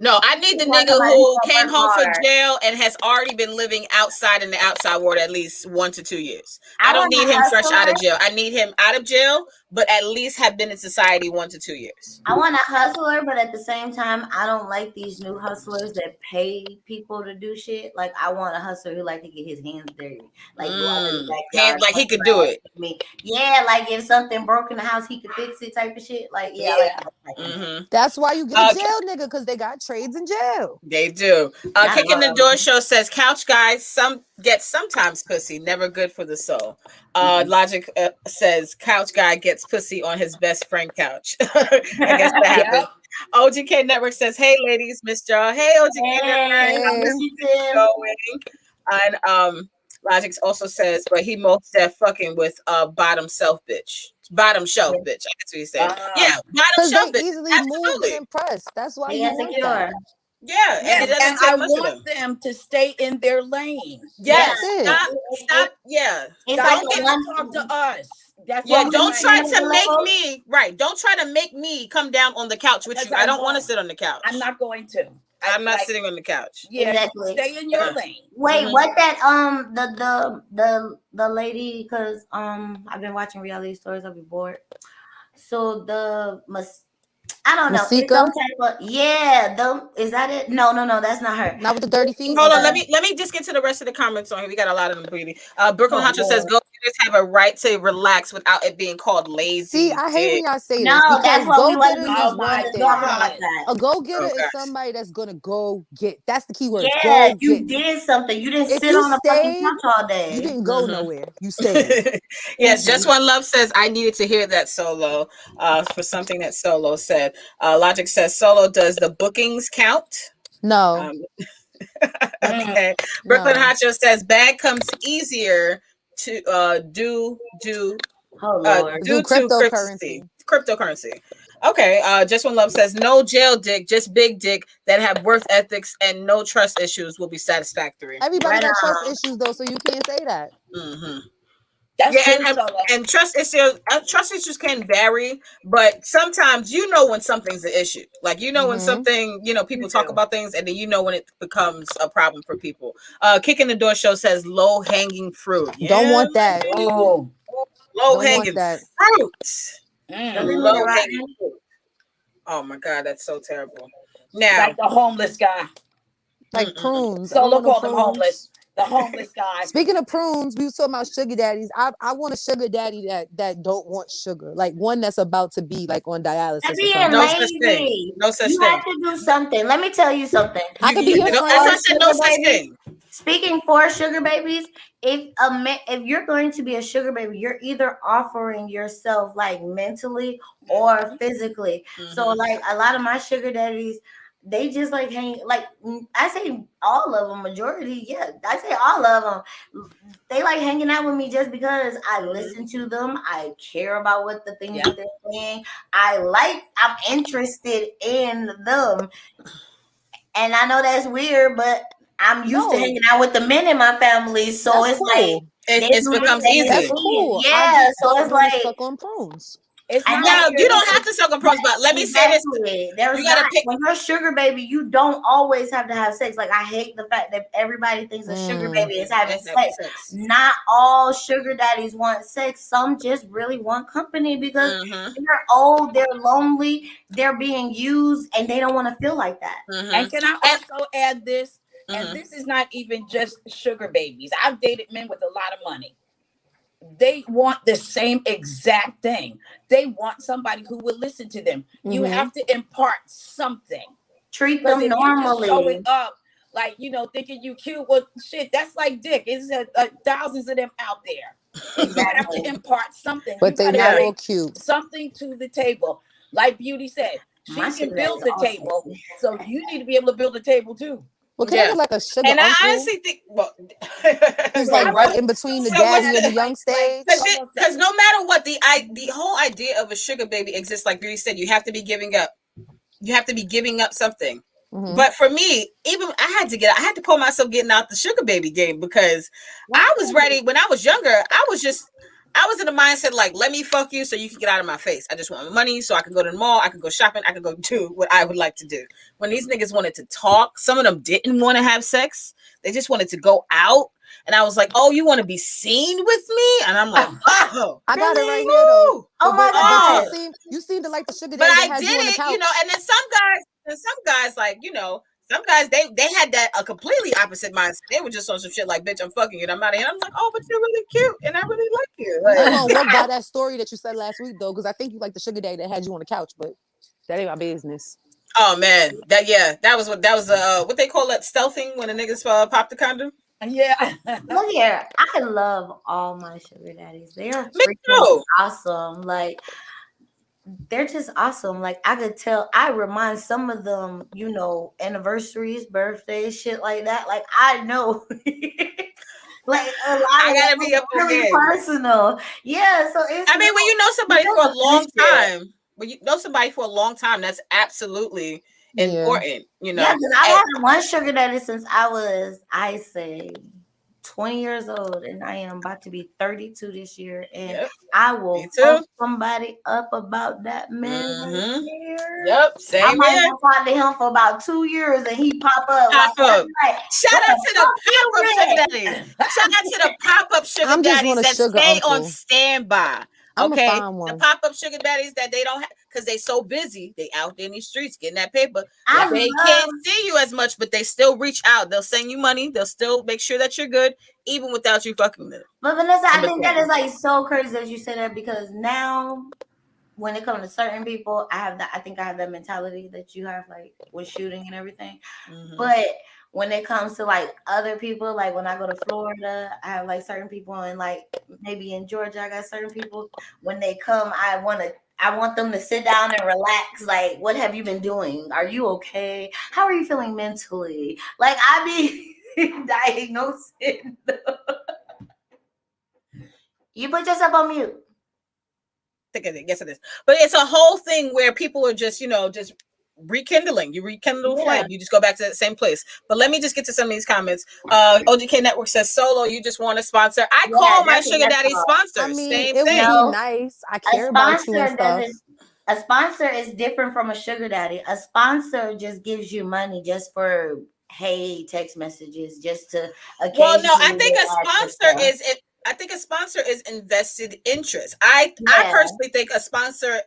No, I need the nigga who came home from jail and has already been living outside in the outside world at least 1 to 2 years. I don't need him fresh out of jail. I need him out of jail, but at least have been in society 1 to 2 years. I want a hustler, but at the same time, I don't like these new hustlers that pay people to do shit. Like, I want a hustler who like to get his hands dirty. Like, go out in the backyard. Like he could do it. Yeah, like if something broke in the house, he could fix it type of shit. Like, yeah. That's why you get a jail nigga, because they got trades in jail. They do. Kicking the Door Show says couch guys sometimes pussy, never good for the soul. Logic says couch guy gets pussy on his best friend couch. I guess that happened. OGK Network says, hey ladies, miss y'all. Hey OGK Network. And Logic also says, but he most that fucking with bottom shelf bitch. Bottom shelf bitch. That's what he said. Yeah, bottom shelf bitch. Easily moved and impressed. That's why you want that. Yeah, and I want them to stay in their lane. Yes, stop. Yeah, don't get to talk to us. Don't try to make me Don't try to make me come down on the couch with you. I don't want to sit on the couch. I'm not going to. I'm not sitting on the couch. Yeah, exactly. Stay in your lane. Wait, what that the lady? Because I've been watching reality stories. I'll be bored. So I don't know. Masika? Is that it? No, that's not her. Not with the dirty feet. Hold on, let me just get to the rest of the comments on here. We got a lot of them, Breedy. Brooklyn Hunter says, "Go getters have a right to relax without it being called lazy." See, I hate when y'all say this. No, that's what we want to do. A go getter is somebody that's gonna go get. That's the key word. Yeah, you did something. You didn't sit on the fucking couch all day. You didn't go nowhere. You stayed. Yes, Just One Love says, "I needed to hear that Solo for something that Solo said." Logic says, "Solo, does the bookings count?" No. Okay. Brooklyn Hacho says, "Bag comes easier to due to cryptocurrency." Okay. Just One Love says, "No jail dick, just big dick that have worth ethics and no trust issues will be satisfactory." Everybody got trust issues though, so you can't say that. And trust issues can vary, but sometimes when something's an issue. Like when something, people talk about things and then when it becomes a problem for people. Kicking the Door Show says low hanging fruit. Don't want that. Low hanging fruit. Low hanging fruit. Oh my God, that's so terrible. Now, like the homeless guy. Like prunes. Solo called him homeless. the homeless guy. Speaking of prunes, we was talking about sugar daddies. I want a sugar daddy that don't want sugar, like one that's about to be like on dialysis You're or being something. No such thing. lazy. No such You thing. have to do something. Let me tell you something. I could be your No, friend. as I said, no Sugar such babies. thing. Speaking for sugar babies, if you're going to be a sugar baby, you're either offering yourself like mentally or physically. So like a lot of my sugar daddies, they just like hang like I say all of them, majority, yeah, I say all of them. They like hanging out with me just because I listen to them. I care about what the things that they're saying. I'm interested in them. And I know that's weird, but I'm used to No, hanging out with the men in my family, so that's it's like cool. they It do the becomes same That's easy. thing. cool. I Yeah, just so don't it's want to like suck on prunes. It's I not know Now weird. you don't have to suck on prunes, but let me say this: exactly. There's you gotta not pick. when you're a sugar baby, you don't always have to have sex. Like I hate the fact that everybody thinks a sugar baby is having Let's have sex. sex. Not all sugar daddies want sex. Some just really want company because they're old, they're lonely, they're being used, and they don't want to feel like that. And can I also add this? And this is not even just sugar babies. I've dated men with a lot of money. They want the same exact thing. They want somebody who will listen to them. You have to impart something. Treat Because them if you just show normally. it up, like, thinking you cute, well, shit, that's like dick. It's thousands of them out there. You have to impart something. You But they got to not bring all cute. something to the table. Like Beauty said, she My can sugar build daddy's the all table. sexy. So you need to be able to build a table too. Well, can I get like a sugar And I uncle honestly think, well, who's I like right in between the So what's daddy and the the- young stage? because no matter what, the whole idea of a sugar baby exists. Like Beauty said, you have to be giving up. You have to be giving up something. But for me, even I had to call myself getting out the sugar baby game because I was ready when I was younger. I was in the mindset like, let me fuck you so you can get out of my face. I just want my money so I can go to the mall, I can go shopping, I can go do what I would like to do. When these niggas wanted to talk, some of them didn't want to have sex. They just wanted to go out. And I was like, oh, you want to be seen with me? And I'm like, oh, I got it right here though. Oh my God. But you seem to like the sugar but daddy I that had did you on the it, couch. and then some guys like, some guys they had that a completely opposite mindset. They were just on some shit like, bitch, I'm fucking you and I'm out of here. I'm like, oh, but you're really cute and I really like you. I'm not Like, gonna walk by that story that you said last week though, because I think you like the sugar daddy that had you on the couch, but that ain't my business. oh man, that was what they call that stealthing when the niggas pop the condom. Yeah. Look here, I love all my sugar daddies. They are Me freaking too. awesome. Like they're just awesome. Like I could tell. I remind some of them, anniversaries, birthdays, shit like that. Like I know. Like a lot I of gotta them be up on really game. personal. Yeah, so it's. I mean, when you know somebody for a long appreciate time, when you know somebody for a long time, that's absolutely important. Yeah, because I had one sugar daddy since I say, 20 years old, and I am about to be 32 this year, and I will fuck somebody up about that man right there. Yep, I same might here. have talked to him for about 2 years, and he pop up. Pop up. Like, Shout out to the pop-up sugar daddies. Shout out to the pop-up sugar daddies that stay on standby. Okay, the pop-up sugar daddies that they don't have because they so busy. They out there in these streets getting that paper. They can't see you as much, but they still reach out. They'll send you money. They'll still make sure that you're good, even without you fucking them. But Vanessa, I think that is like so crazy that you say that because now, when it comes to certain people, I think I have that mentality that you have, like with shooting and everything. But when it comes to like other people, like when I go to Florida, I have like certain people, and like maybe in Georgia, I got certain people. When they come, I want them to sit down and relax. Like, what have you been doing? Are you okay? How are you feeling mentally? Like, I be diagnosing. You put yourself on mute. Yes, it is. But it's a whole thing where people are just, just rekindling. You rekindle the flame. You just go back to that same place. But let me just get to some of these comments. OGK Network says, Solo, you just want a sponsor. I call my sugar daddy sponsor. I mean, same it thing. would be nice. I care about you and stuff. A sponsor is different from a sugar daddy. A sponsor just gives you money just for text messages, just to occasionally. Well, no, I think a sponsor is it. I think a sponsor is invested interest. I personally think a sponsor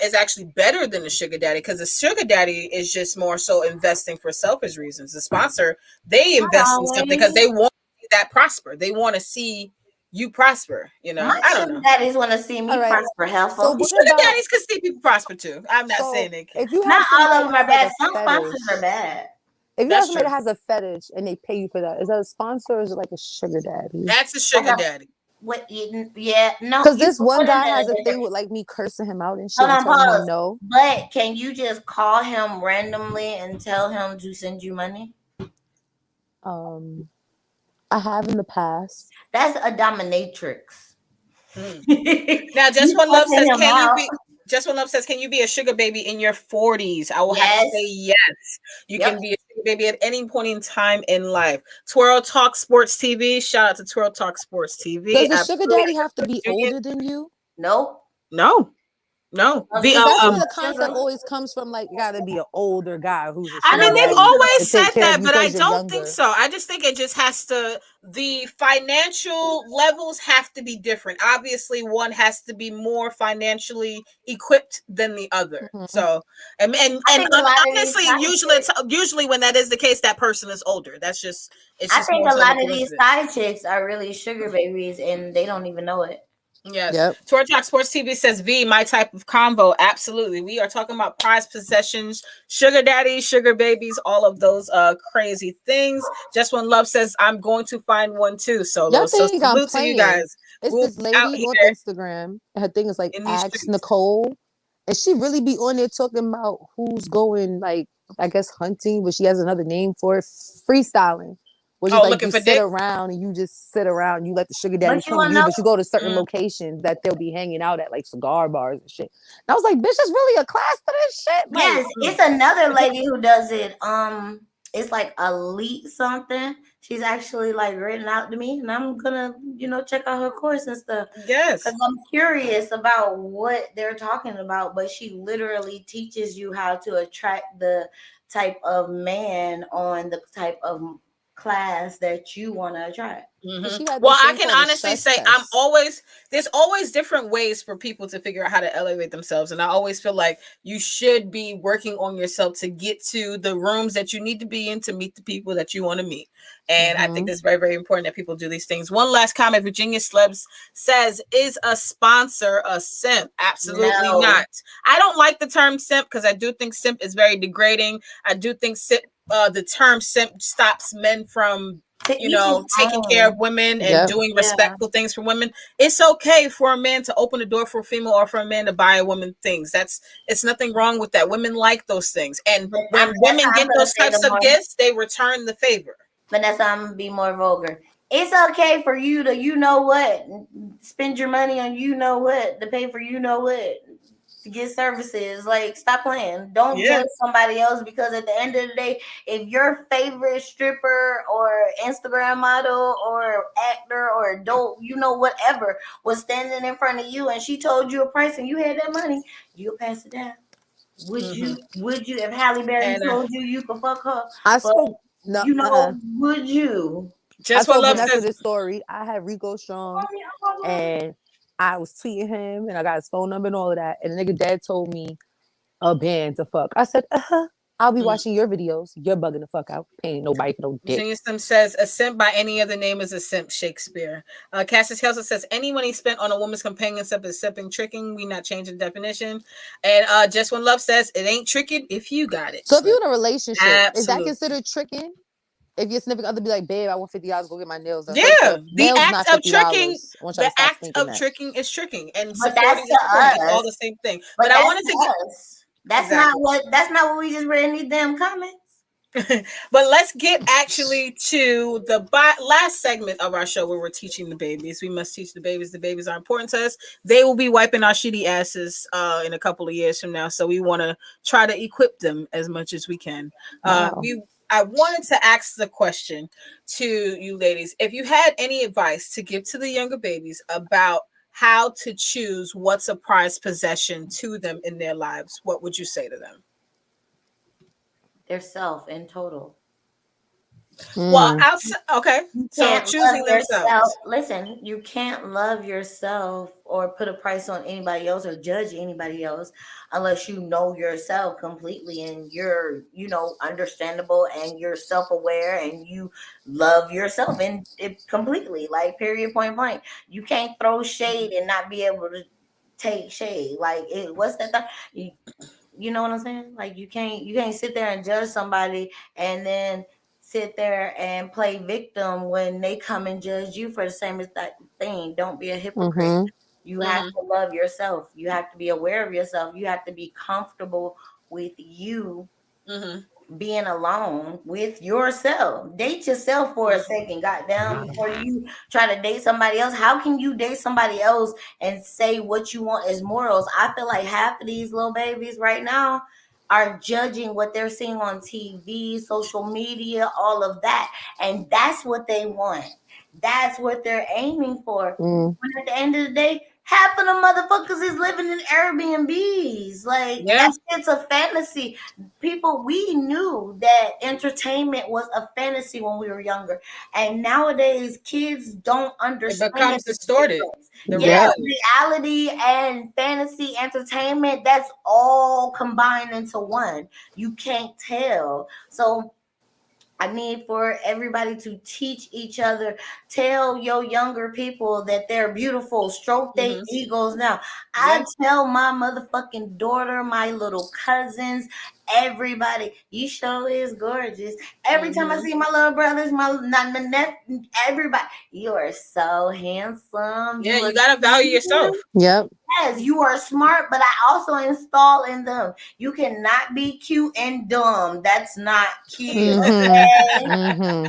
is actually better than a sugar daddy, because a sugar daddy is just more so investing for selfish reasons. The sponsor, they invest in something because they want to see that prosper. They want to see you prosper. My I don't sugar know. daddies want to see me All right. prosper, So helpful. what Sugar about daddies can see people prosper too. I'm not saying so they can't. if you Not have all somebody of them that are has like bad. a Some sponsors are fetish, bad. if you have That's somebody true. that has a fetish and they pay you for that, is that a sponsor or is it like a sugar daddy? That's a That's sugar a daddy. what? Yeah, no, Because you this can one put it guy has in a a thing different. with like me cursing him out and shit Hold and on, telling him pause. no. But can you just call him randomly and tell him to send you money? Um, I have in the past. That's a dominatrix. Hmm. Now, You cussing him out. Just One Love says, can you be a sugar baby in your 40s? I will have to say Yes. yes. You Yep. can be a sugar baby at any point in time in life. Twirl Talk Sports TV. Shout out to Twirl Talk Sports TV. Does the sugar Absolutely. daddy have to be older than you? Nope. No. No. He Because that's where just the sugar. concept always comes from. Like, you got to be an older guy who's a I I sugar mean, know they've this daddy always to said take care of that, you but I because you're don't think younger. so. I just think it just has to, the financial levels have to be different. Obviously, one has to be more financially equipped than the other. Mhm. So, I think a lot of these honestly, side chicks. usually when that is the case, that person is older. It's I just think more a so of a lot of these coincidence. side chicks are really sugar babies and they don't even know it. Yes. Yep. Tour Talk Sports TV says V, my type of convo. Absolutely. We are talking about prized possessions, sugar daddies, sugar babies, all of those crazy things. Just One Love says, I'm going to find one too, Solo. Y'all So think I'm salute to you playing. guys. It's We'll this be out lady on here Instagram. And her thing is like in these Ask streets. Nicole. And she really be on there talking about who's going like I guess hunting, but she has another name for it. Freestyling. Which is Oh, like looking you for sit dick? around and you just sit around, you let the sugar But daddy you come to wanna you, know? but you go to certain Mm. locations that they'll be hanging out at, like cigar bars and shit. And I was like, bitch, there's really a class to this shit. Like, Yes, it's another lady who does it. It's like Elite something. She's actually like written out to me, and I'm gonna, check out her course and stuff Yes. because I'm curious about what they're talking about. But she literally teaches you how to attract the type of man on the type of class that you want to attract. Mm-hmm. she had Well, this I thing can called a honestly stress say test. there's always different ways for people to figure out how to elevate themselves. And I always feel like you should be working on yourself to get to the rooms that you need to be in to meet the people that you want to meet. And I think Mhm. it's very, very important that people do these things. One last comment. Virginia Slebs says, is a sponsor a simp? Absolutely No, not. I don't like the term simp because I do think simp is very degrading. I do think the term simp stops men from to each his taking care of own. women and Yep. doing Yeah, respectful things for women. It's okay for a man to open the door for a female or for a man to buy a woman things. It's nothing wrong with that. Women like those things. And but when that's women how I'm get gonna those say types the of more. gifts, they return the favor. Vanessa, I'm gonna be more vulgar. It's okay for you to, spend your money on to pay for to get services. Like, stop playing. Don't Yeah. judge somebody else because at the end of the day, if your favorite stripper or Instagram model or actor or adult, whatever, was standing in front of you and she told you a price and you had that money, you'll pass it down. Would Mm-hmm. you? Would you? If Halle Berry And told you could fuck her, I but spoke no would you? I Just What told Love Vanessa says, this story. I had Rico Strong and I was tweeting him and I got his phone number and all of that. And the nigga dad told me a band to fuck. I said, I'll be mm. watching your videos. You're bugging the fuck out. Paying nobody for no dick. Virginia Sim says, a simp by any other name is a simp, Shakespeare. Cassius Kelso says, any money spent on a woman's companionship is simping, tricking. We not changing definition. And Just One Love says, it ain't tricking if you got it. So if So, you're in a relationship, is that absolutely. considered tricking? If your significant other be like, babe, I want $50 to go get my nails done. First Yeah, off, nails not $50. I want y'all the to stop act thinking of that. tricking is tricking, and But that's supporting is to supporting. It's all us. the same thing. But But I that's wanted to to get us. That's not exactly. what. That's not what we just read in these damn comments. But let's get actually to the last segment of our show where we're teaching the babies. We must teach the babies. The babies are important to us. They will be wiping our shitty asses in a couple of years from now. So we want to try to equip them as much as we can. Wow. I wanted to ask the question to you ladies. If you had any advice to give to the younger babies about how to choose what's a prized possession to them in their lives, what would you say to them? Their self in total. Well, Mm. okay. You So can't love choosing yourself. themselves. Listen, you can't love yourself or put a price on anybody else or judge anybody else unless you know yourself completely and you're, understandable and you're self-aware and you love yourself and it completely, like period point blank. You can't throw shade and not be able to take shade. Like what's that thing? You know what I'm saying? Like you can't sit there and judge somebody and then sit there and play victim when they come and judge you for the same exact thing. Don't be a hypocrite. Mm-hmm. You have Hmm. to love yourself. You have to be aware of yourself. You have to be comfortable with you Hmm. being alone with yourself. Date yourself for a Hmm. second, goddamn, before you try to date somebody else. How can you date somebody else and say what you want is morals? I feel like half of these little babies right now are judging what they're seeing on TV, social media, all of that. And that's what they want. That's what they're aiming for. Mm. But at the end of the day, half of the motherfuckers is living in Airbnbs. Like Yeah. that shit's a fantasy. People, we knew that entertainment was a fantasy when we were younger, and nowadays kids don't It understand becomes the distorted. difference. The Yeah, Yep. reality. reality and fantasy entertainment, that's all combined into one. You can't tell. So I need for everybody to teach each other. Tell your younger people that they're beautiful. Stroke their Hmm. egos now. I Yeah. tell my motherfucking daughter, my little cousins, everybody, you sure is gorgeous. Every time I Hmm. see my little brothers, everybody, you are so handsome. Yeah. You are You gotta value cute. yourself. Yep. Yes, you are smart, but I also install in them. You cannot be cute and dumb. That's not cute. Mm-hmm. Okay. Mm-hmm.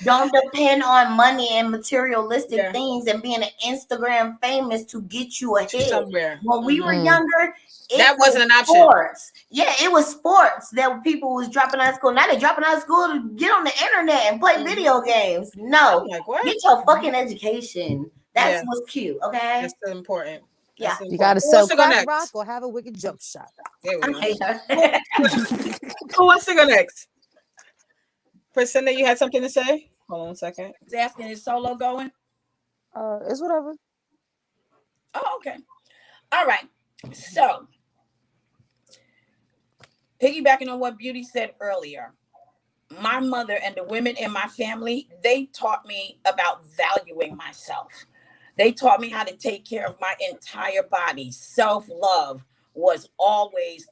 Don't depend on money and materialistic Yeah. things and being an Instagram famous to get you ahead. Somewhere. When we were Hmm. Mm. younger, it That was wasn't an option. sports. Yeah, it was sports that people was dropping out of school. Now they're dropping out of school to get on the internet and play Hmm. video games. I'm No, like, what? get your fucking education. That's Yeah. what's cute. Okay. That's so important. That's Yeah. so You got to important. Who sell wants to go crack rock next? or have a wicked jump shot. There we go. Who, who wants to go next? Priscilla, you had something to say? Hold on 1 second. He's asking, is Solo going? It's whatever. Oh, okay. All right. So, piggybacking on what Beauty said earlier, my mother and the women in my family, they taught me about valuing myself. They taught me how to take care of my entire body. Self-love was always,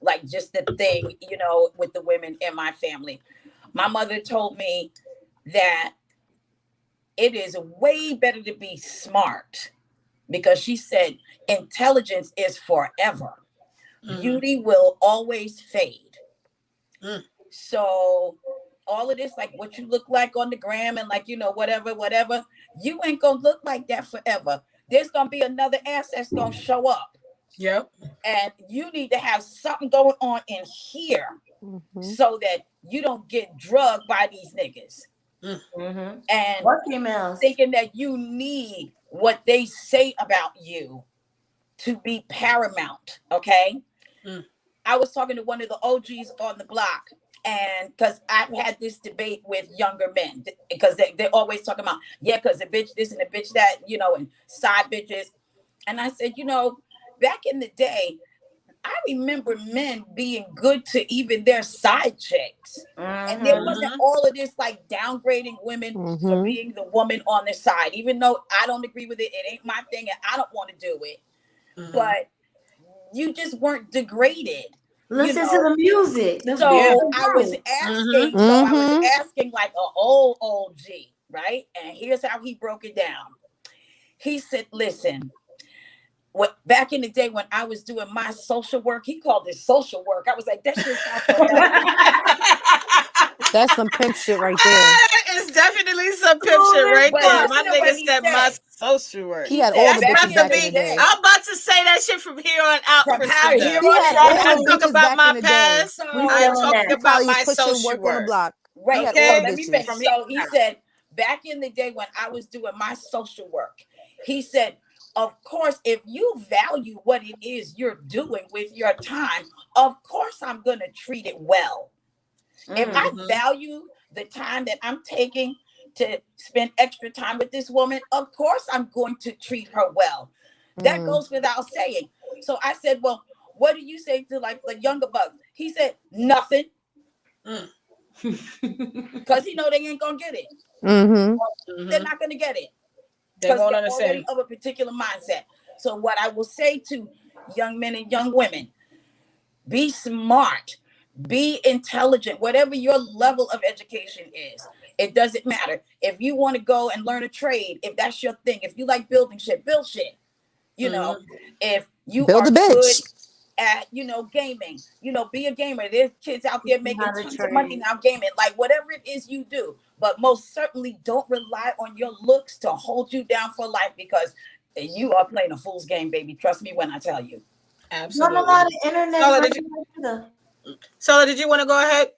like just the thing, with the women in my family. My mother told me that it is way better to be smart because she said intelligence is forever. Hmm. Beauty will always fade. Mm. So all of this, like what you look like on the gram and like, whatever, you ain't gonna look like that forever. There's gonna be another ass that's gonna show up. Yep. And you need to have something going on in here Mm-hmm. so that you don't get drugged by these niggas. Mm. Mm-hmm. And What females? thinking that you need what they say about you to be paramount. Okay. Mm. I was talking to one of the OGs on the block, and because I've had this debate with younger men, because they're always talking about, yeah, because the bitch this and the bitch that, and side bitches. And I said, back in the day, I remember men being good to even their side chicks. And there Mm-hmm. wasn't Hmm. all of this like downgrading women for Mm-hmm. being the woman on their side, even though I don't agree with it. It ain't my thing and I don't want to do it. Hmm. But you just weren't degraded, you Listen to know. the music. That's Yeah. So I was right. Hmm. asking like a old G, right? And here's how he broke it down. He said, listen, what back in the day when I was doing my social work, he called it social work. I was like, that shit sounds so elegant. That's some pimp shit right there. It's definitely some pimp shit Oh, right But there. listen My to what nigga he said my said. social work. He He had all said the That's back bitches about in to back the in be. the day. day, I'm about to say that shit from here on out, from how Priscilla. here we on He had out, all I the selling it. talk bitches about back in my the day. past. We I so selling talk that. He about probably my was pushing social work on the work. block. He right. had all So the Okay, let me finish. from bitches. here So he on out. said, back in the day when I was doing my social work, he said, of course, if you value what it is you're doing with your time, of course I'm gonna treat it well. If Mm. I Hmm. value the time that I'm taking to spend extra time with this woman, of course I'm going to treat her well. That Mm. goes without saying. So I said, well, what do you say to like the younger bucks? He said, nothing, Mm. because he know they ain't gonna get it. Mm-hmm. They're Mhm. not gonna get it They because won't they're already understand. of a particular mindset. So what I will say to young men and young women, be smart, be intelligent, whatever your level of education is. It doesn't matter. If you want to go and learn a trade, if that's your thing, if you like building shit, build shit. You know, Mhm. if you Build are a good bitch. at, gaming, be a gamer. There's kids out there How making to tons of money trade. now gaming, like whatever it is you do. But most certainly don't rely on your looks to hold you down for life, because you are playing a fool's game, baby. Trust me when I tell you. Not a lot Absolutely. of internet Sola, did you? versions either. Sola, did you want to go ahead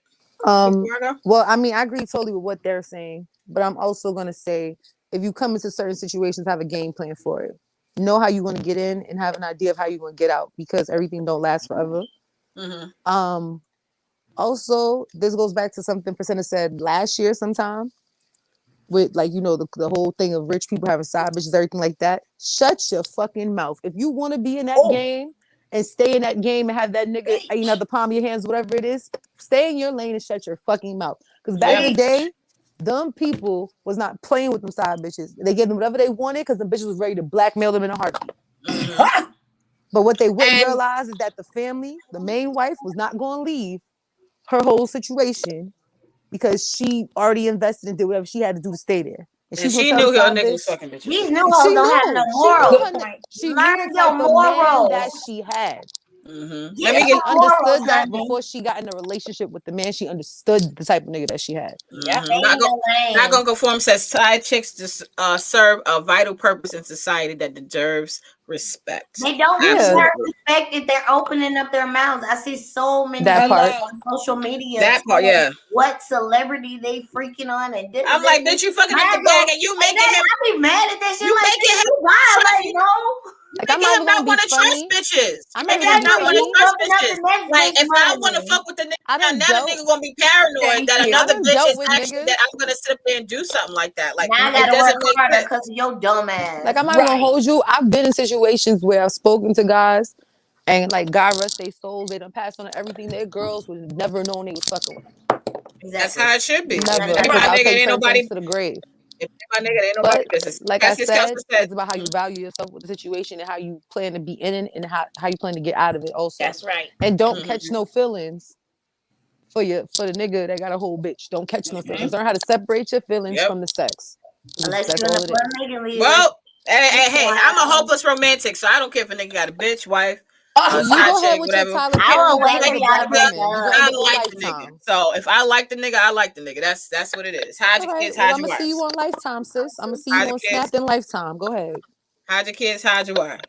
Um, before I go? well, I mean, I agree totally with what they're saying, but I'm also gonna say if you come into certain situations, have a game plan for it. Know how you're gonna get in and have an idea of how you're gonna get out because everything don't last forever. Mhm. Um, also, this goes back to something Percenta said last year sometime with like the whole thing of rich people having side bitches, everything like that. Shut your fucking mouth. If you want to be in that Oh, game and stay in that game and have that nigga eating out preach, the palm of your hands, whatever it is, stay in your lane and shut your fucking mouth. Because back in Yeah. the preach. day, them people was not playing with them side bitches. They gave them whatever they wanted because the bitches was ready to blackmail them in a heartbeat. Mhm. But what they wouldn't And realize is that the family, the main wife, was not going to leave her whole situation because she already invested and did whatever she had to do to stay there. And she and was gonna she tell the knew her side nigga was bitch. fucking bitches. These new She hoes don't have no knew. morals. Good point. She knew the Learn your type of man morals. that she had. Mhm. Let Get me And get. she some morals, understood that honey. before she got in a relationship with the man. She understood the type of nigga that she had. Yep. Stay in your Not lane. gonna conform says side chicks just serve a vital purpose in society that deserves respect. They don't Yeah, deserve Absolutely. respect if they're opening up their mouths. I see so many that people part. Hello. on social media That part, telling yeah. what celebrity they freaking on and da, da, I'm da, like, da. bitch, you fucking up the Mad bag though. and you Like making that, him, I be mad at that shit. you Like, making bitch, him you trust violate, you. no? You Like I'm making not him even not gonna be want to trust funny. bitches. I'm You not even making gonna him be not Exactly. want to You funny. trust open up bitches. the next Like, bitch if I want to money. fuck with the nigga, I done now the dealt. nigga gonna be paranoid Thank that you. I another done bitch dealt is with actually that niggas. I'm gonna sit up there and do something like that. Like, Now I it gotta doesn't work make harder sense. because of your dumb Like ass. I'm not even gonna Right. hold you. I've been in situations where I've spoken to guys and like God rest their souls, they done passed on everything. Their girls would have never known they was fucking with them. That's Exactly. how it should be. And If that's Never. they how Because my they I'll nigga, take ain't certain things nobody. to the grave. If they my nigga, ain't nobody But business. like I Caskets said, Kelso said. it's about how you value yourself with the situation and how you plan to be in it and how you plan to get out of it also. That's right. And don't catch Mm-hmm. no feelings for the nigga that got a whole bitch. Don't catch no Hmm. feelings. Learn how to separate your feelings Yep. from the sex. unless That's you're in the all it club is. making league. Well, hey, Why? I'm a hopeless romantic, so I don't care if a nigga got a bitch, wife, Oh, Well, you side go ahead chick, with your whatever. Tyler I Perry. will If You I go wait ahead till like with the y'all Black nigga, break Women. You go ahead up. and I do it with like the nigga. Lifetime. So if I like the nigga, I like the nigga. That's what it is. Hide All your right. kids, Well, hide I'm your gonna see you wives. on Lifetime, sis. I'm gonna see you Hide on your kids, Snap and Lifetime. Go ahead. hide your kids, hide your wife.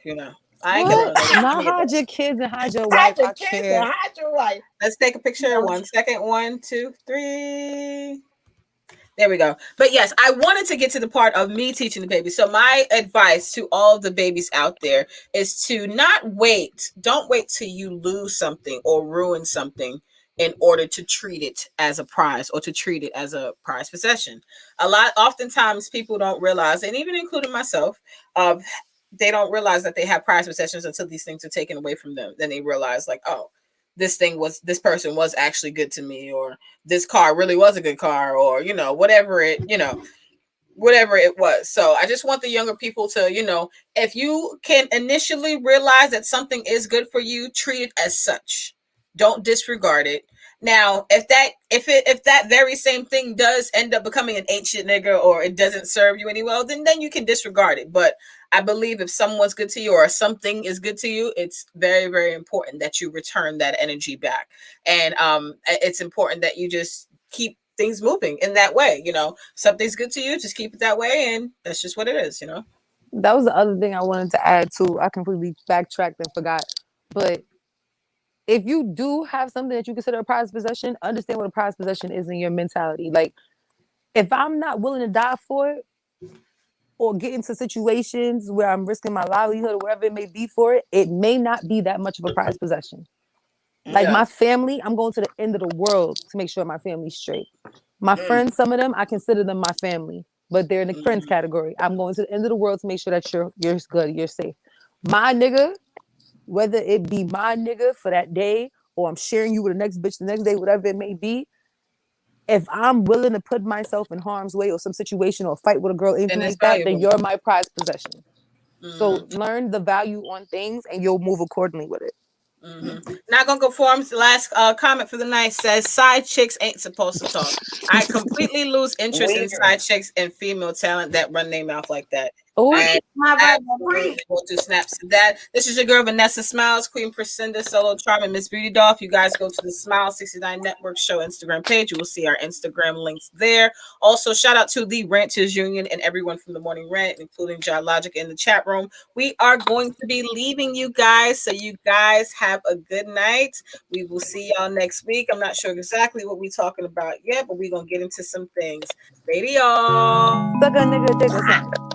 I ain't killing What? no nigga. Let me Not get hide that. your kids and hide your hide wife. your I kids and can't. hide your wife. Let's take a picture. No, 1 second. 1, 2, 3. There we go. But yes, I wanted to get to the part of me teaching the baby. So my advice to all of the babies out there is to not wait. Don't wait till you lose something or ruin something in order to treat it as a prize or to treat it as a prize possession. Oftentimes people don't realize, and even including myself, they don't realize that they have prize possessions until these things are taken away from them. Then they realize like, oh, this person was actually good to me, or this car really was a good car, or whatever it was. So I just want the younger people to, if you can initially realize that something is good for you, treat it as such. Don't disregard it. Now, if that very same thing does end up becoming an ancient nigga, or it doesn't serve you any well, then you can disregard it. But I believe if someone's good to you or something is good to you, it's very, very important that you return that energy back. And it's important that you just keep things moving in that way. Something's good to you, just keep it that way, and that's just what it is. That was the other thing I wanted to add too. I completely backtracked and forgot. But if you do have something that you consider a prized possession, understand what a prized possession is in your mentality. Like, if I'm not willing to die for it or get into situations where I'm risking my livelihood or whatever it may be for it, it may not be that much of a prized possession. Like Yeah. my family, I'm going to the end of the world to make sure my family's straight. My friends, some of them, I consider them my family, but they're in the friends category. I'm going to the end of the world to make sure that you're good, you're safe. My nigga, whether it be my nigga for that day or I'm sharing you with the next bitch the next day, whatever it may be, if I'm willing to put myself in harm's way or some situation or fight with a girl, anything it's like that, then valuable. you're my prized possession. So learn the value on things and you'll move accordingly with it. Not gonna conform. The last comment for the night says side chicks ain't supposed to talk. I completely lose interest in Weird. side chicks and female talent that run their mouth like that. Oh, And My brother absolutely will do snaps to that. This is your girl Vanessa Smilez, Queen Priscinda, Solo Charm, and Miss Beauty Doll. If you guys go to the Smile 69 Network Show Instagram page, you will see our Instagram links there. Also, shout out to the Ranters Union and everyone from the Morning Rant, including John Logic in the chat room. We are going to be leaving you guys, so you guys have a good night. We will see y'all next week. I'm not sure exactly what we're talking about yet, but we're gonna get into some things. Radio. suck a nigga dick or something.